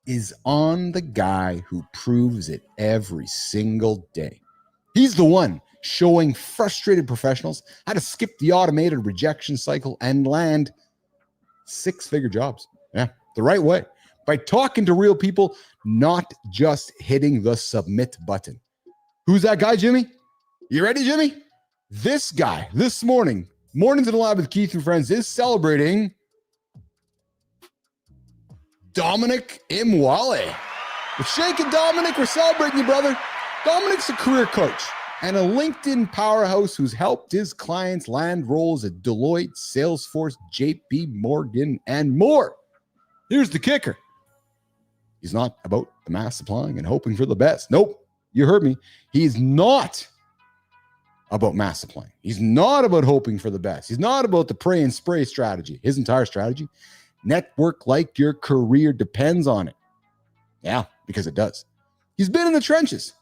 is on the guy who proves it every single day. He's the one showing frustrated professionals how to skip the automated rejection cycle and land six-figure jobs. Yeah, the right way. By talking to real people, not just hitting the submit button. Who's that guy, Jimmy? You ready, Jimmy? This guy, this morning, Mornings in the Lab with Keith and Friends, is celebrating Dominic Imwale. With Shake and Dominic, we're celebrating you, brother. Dominic's a career coach and a LinkedIn powerhouse who's helped his clients land roles at Deloitte, Salesforce, JP Morgan, and more. Here's the kicker. He's not about the mass applying and hoping for the best. Nope, you heard me. He's not about mass applying. He's not about hoping for the best. He's not about the pray and spray strategy. His entire strategy, network like your career depends on it. Yeah, because it does. He's been in the trenches.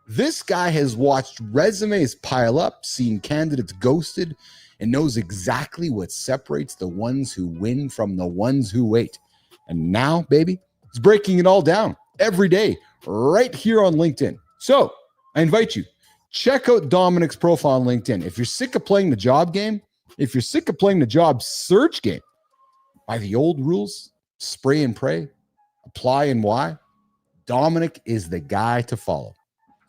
This guy has watched resumes pile up, seen candidates ghosted, and knows exactly what separates the ones who win from the ones who wait. And now, baby, he's breaking it all down every day right here on LinkedIn. So I invite you, check out Dominic's profile on LinkedIn. If you're sick of playing the job game, if you're sick of playing the job search game by the old rules, spray and pray, apply and why, Dominic is the guy to follow.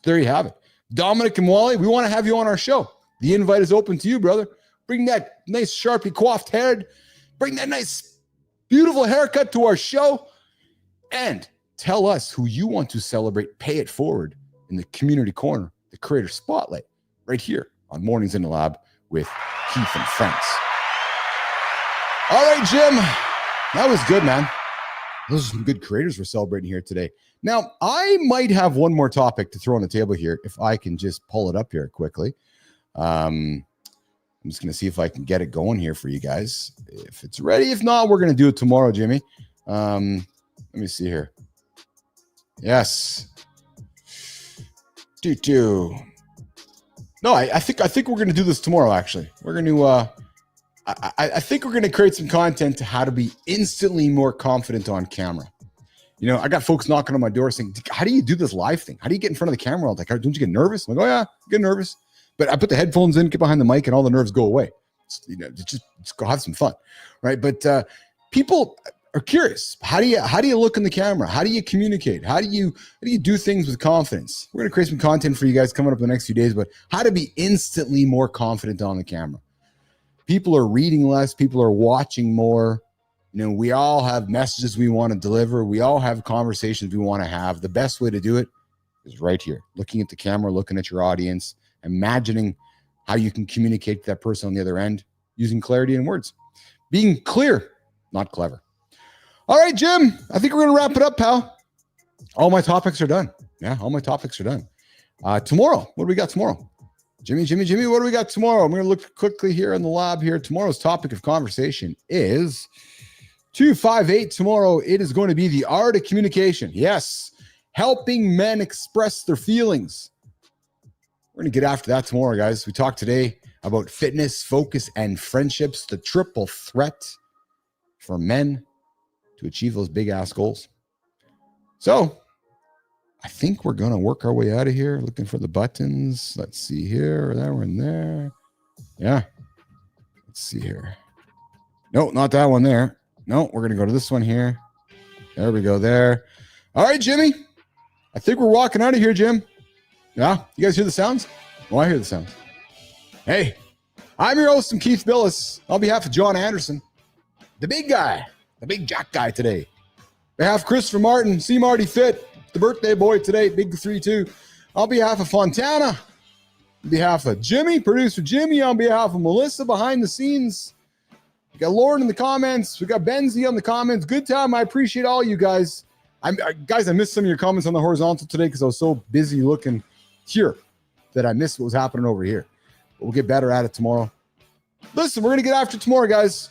There you have it. Dominic and Wally, we want to have you on our show. The invite is open to you, brother. Bring that nice Sharpie coiffed head. Bring that nice, beautiful haircut to our show. And tell us who you want to celebrate. Pay it forward in the Community Corner, the Creator Spotlight, right here on Mornings in the Lab with Keith and Friends. All right, Jim. That was good, man. Those are some good creators we're celebrating here today. Now, I might have one more topic to throw on the table here if I can just pull it up here quickly. I'm just going to see if I can get it going here for you guys. If it's ready. If not, we're going to do it tomorrow, Jimmy. Let me see here. Yes. No, I think we're going to do this tomorrow, actually. We're going to... I think we're going to create some content to how to be instantly more confident on camera. You know, I got folks knocking on my door saying, how do you do this live thing? How do you get in front of the camera all day? Don't you get nervous? I'm like, oh yeah, I get nervous. But I put the headphones in, get behind the mic, and all the nerves go away. Just go have some fun, right? But people are curious. How do you look in the camera? How do you communicate? How do you do things with confidence? We're going to create some content for you guys coming up in the next few days, but how to be instantly more confident on the camera. People are reading less. People are watching more. You know, we all have messages we want to deliver. We all have conversations we want to have. The best way to do it is right here, looking at the camera, looking at your audience, imagining how you can communicate to that person on the other end using clarity in words. Being clear, not clever. All right, Jim, I think we're going to wrap it up, pal. All my topics are done. Yeah, all my topics are done. Tomorrow, what do we got tomorrow? Jimmy, what do we got tomorrow? I'm going to look quickly here in the lab here. Tomorrow's topic of conversation is 258. Tomorrow, it is going to be the art of communication. Yes, helping men express their feelings. We're going to get after that tomorrow, guys. We talked today about fitness, focus, and friendships, the triple threat for men to achieve those big-ass goals. So, I think we're going to work our way out of here, looking for the buttons. Let's see here. There, we're in there. Yeah. Let's see here. No, not that one there. No, we're going to go to this one here. There we go there. All right, Jimmy. I think we're walking out of here, Jim. Yeah? You guys hear the sounds? Oh, I hear the sounds. Hey, I'm your host, Keith Willis. On behalf of John Anderson, the big guy, the big Jack guy today. On behalf of Christopher Martin, C. Marty Fit, the birthday boy today, big 3-2. On behalf of Fontana, on behalf of Jimmy, producer Jimmy, on behalf of Melissa behind the scenes. We got Lauren in the comments. We got Benzie on the comments. Good time. I appreciate all you guys. Guys, I missed some of your comments on the horizontal today because I was so busy looking here that I missed what was happening over here. But we'll get better at it tomorrow. Listen, we're going to get after it tomorrow, guys.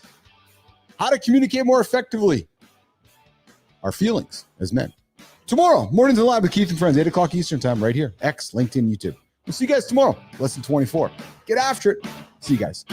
How to communicate more effectively. Our feelings as men. Tomorrow, Mornings in Live with Keith and Friends, 8 o'clock Eastern time, right here. X, LinkedIn, YouTube. We'll see you guys tomorrow, lesson 24. Get after it. See you guys.